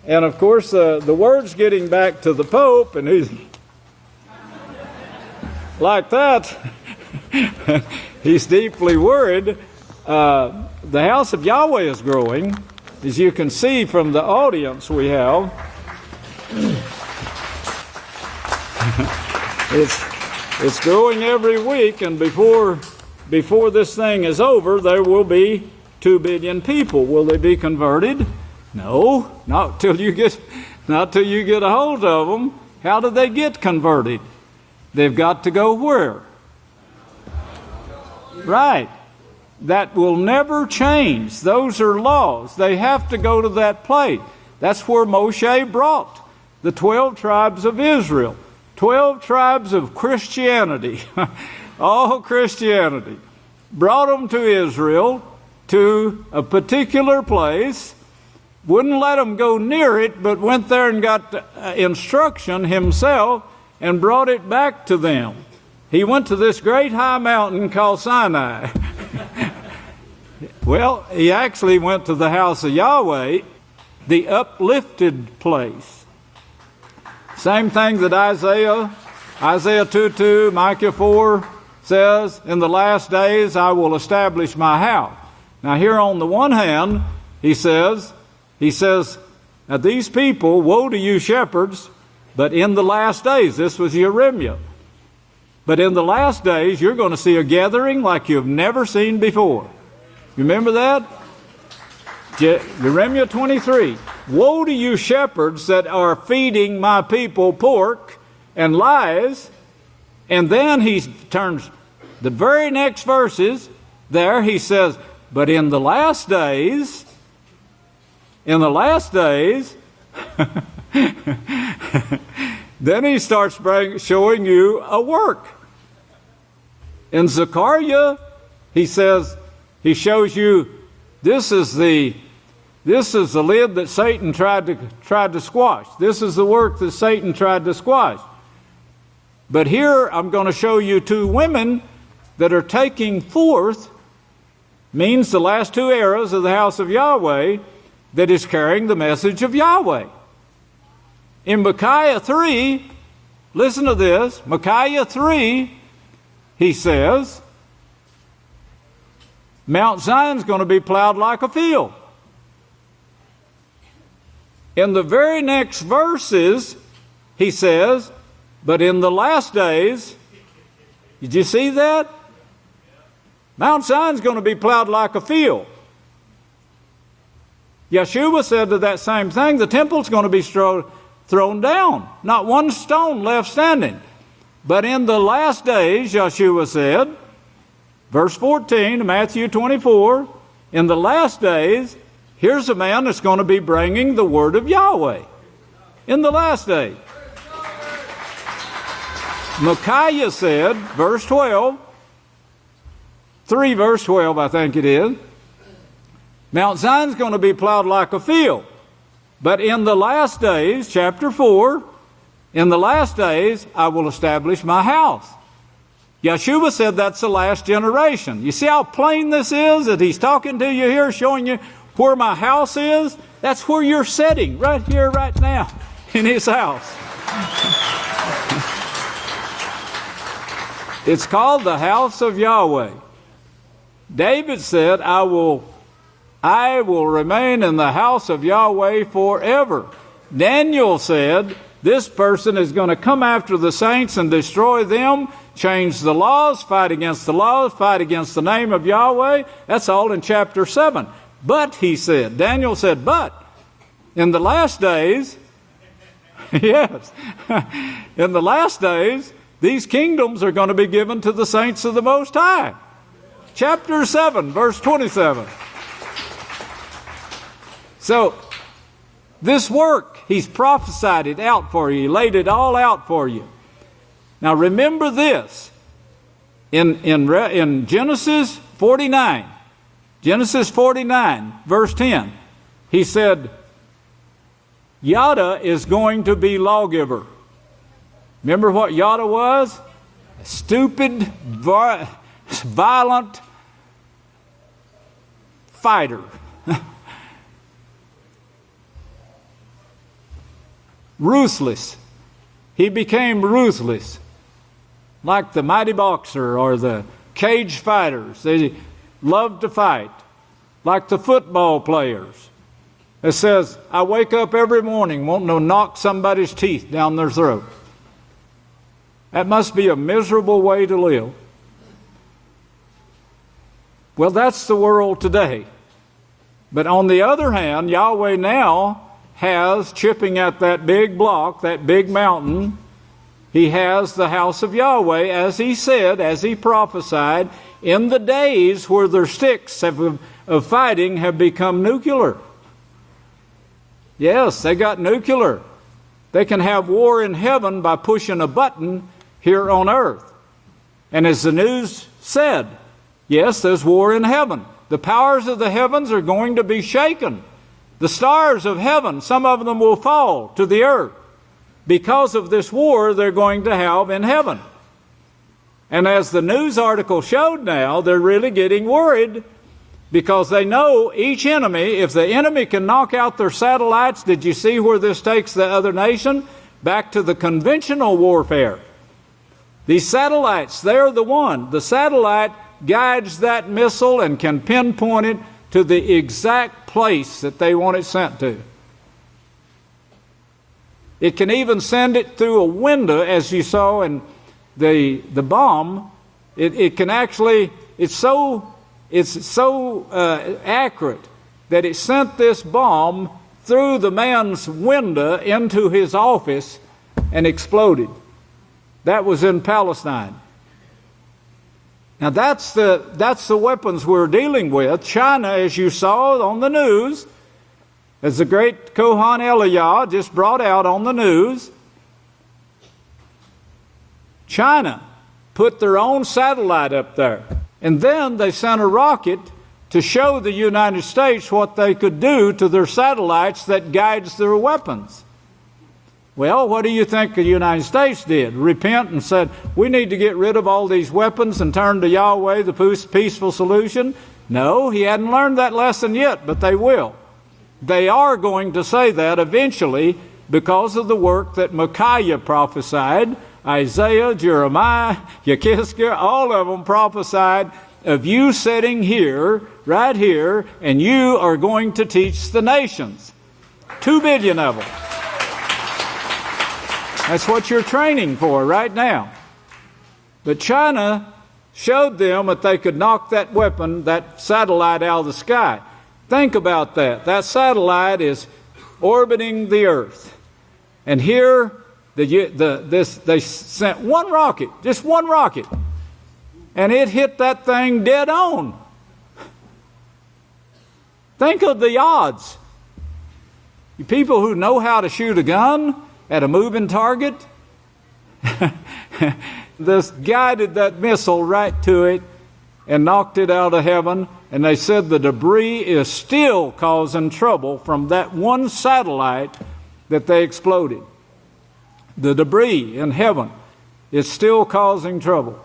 And of course, the word's getting back to the Pope, and he's like that. He's deeply worried. The house of Yahweh is growing, as you can see from the audience we have. It's growing every week, and before this thing is over, there will be 2 billion people. Will they be converted? No, not till you get a hold of them. How do they get converted? They've got to go where? Right. That will never change. Those are laws. They have to go to that place. That's where Moshe brought the 12 tribes of Israel. 12 tribes of Christianity. All Christianity. Brought them to Israel, to a particular place. Wouldn't let them go near it, but went there and got instruction himself and brought it back to them. He went to this great high mountain called Sinai. Well, he actually went to the house of Yahweh, the uplifted place. Same thing that Isaiah 2:2, Micah 4 says, in the last days I will establish my house. Now here on the one hand, he says, now these people, woe to you shepherds, but in the last days, this was Jeremiah, but in the last days you're going to see a gathering like you've never seen before. You remember that? Jeremiah 23. Woe to you shepherds that are feeding my people pork and lies. And then he turns the very next verses there, he says, but in the last days, then he starts showing you a work. In Zechariah, he says, he shows you this is the lid that Satan tried to squash. This is the work that Satan tried to squash. But here I'm going to show you two women that are taking forth, means the last two eras of the house of Yahweh, that is carrying the message of Yahweh. In Micaiah 3, listen to this, Micaiah 3, he says, Mount Zion's going to be plowed like a field. In the very next verses, he says, but in the last days, did you see that? Mount Zion's going to be plowed like a field. Yeshua said to that same thing, the temple's going to be thrown down, not one stone left standing. But in the last days, Yeshua said, verse 14, Matthew 24, in the last days, here's a man that's going to be bringing the word of Yahweh. In the last days. Micaiah said, verse 12, 3 verse 12 I think it is, Mount Zion's going to be plowed like a field. But in the last days, chapter 4, in the last days I will establish my house. Yeshua said that's the last generation. You see how plain this is that he's talking to you here, showing you where my house is? That's where you're sitting, right here, right now, in his house. It's called the house of Yahweh. David said, I will remain in the house of Yahweh forever. Daniel said, this person is going to come after the saints and destroy them, change the laws, fight against the name of Yahweh. That's all in chapter 7. But, he said, Daniel said, but, in the last days, yes, in the last days, these kingdoms are going to be given to the saints of the Most High. Chapter 7, verse 27. So, this work, he's prophesied it out for you. He laid it all out for you. Now remember this. In Genesis 49, verse 10, he said, Yada is going to be lawgiver. Remember what Yada was? A stupid, violent fighter. Ruthless. He became ruthless. Like the mighty boxer or the cage fighters. They loved to fight. Like the football players. It says, I wake up every morning wanting to knock somebody's teeth down their throat. That must be a miserable way to live. Well, that's the world today. But on the other hand, Yahweh now has, chipping at that big block, that big mountain, he has the house of Yahweh, as he said, as he prophesied, in the days where their sticks of fighting have become nuclear. Yes, they got nuclear. They can have war in heaven by pushing a button here on earth. And as the news said, yes, there's war in heaven. The powers of the heavens are going to be shaken. The stars of heaven, some of them will fall to the earth. because of this war they're going to have in heaven. And as the news article showed now, they're really getting worried because they know each enemy, if the enemy can knock out their satellites, did you see where this takes the other nation? Back to the conventional warfare. These satellites, they're the one. The satellite guides that missile and can pinpoint it to the exact place that they want it sent to. It can even send it through a window, as you saw in the bomb. It can actually, it's so accurate that it sent this bomb through the man's window into his office and exploded. That was in Palestine. Now that's the weapons we're dealing with. China, as you saw on the news, as the great Kohan Eliyahu just brought out on the news, China put their own satellite up there. And then they sent a rocket to show the United States what they could do to their satellites that guides their weapons. Well, what do you think the United States did? Repent and said, we need to get rid of all these weapons and turn to Yahweh, the peaceful solution? No, he hadn't learned that lesson yet, but they will. They are going to say that eventually because of the work that Micaiah prophesied. Isaiah, Jeremiah, Yechezkel, all of them prophesied of you sitting here, right here, and you are going to teach the nations. 2 billion of them. That's what you're training for right now. But China showed them that they could knock that weapon, that satellite, out of the sky. Think about that. That satellite is orbiting the earth. And here, they sent one rocket, just one rocket, and it hit that thing dead on. Think of the odds. You people who know how to shoot a gun at a moving target, this guided that missile right to it and knocked it out of heaven. And they said the debris is still causing trouble from that one satellite that they exploded. The debris in heaven is still causing trouble.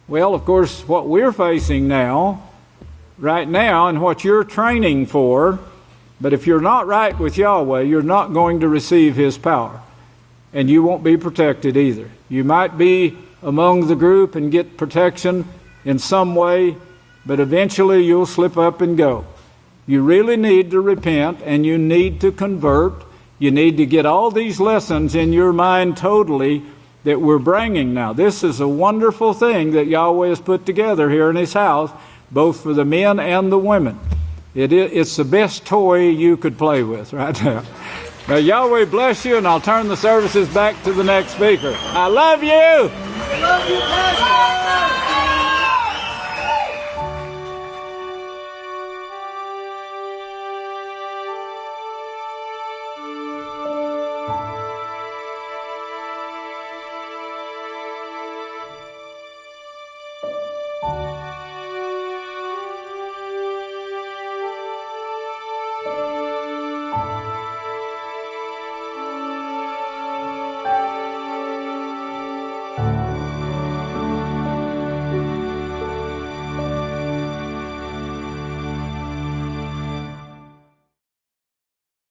Well, of course, what we're facing now, right now, and what you're training for, but if you're not right with Yahweh, you're not going to receive His power. And you won't be protected either. You might be among the group and get protection in some way, but eventually you'll slip up and go. You really need to repent and you need to convert. You need to get all these lessons in your mind totally that we're bringing now. This is a wonderful thing that Yahweh has put together here in His house, both for the men and the women. It's the best toy you could play with right now. Now, Yahweh bless you, and I'll turn the services back to the next speaker. I love you. I love you, Pastor.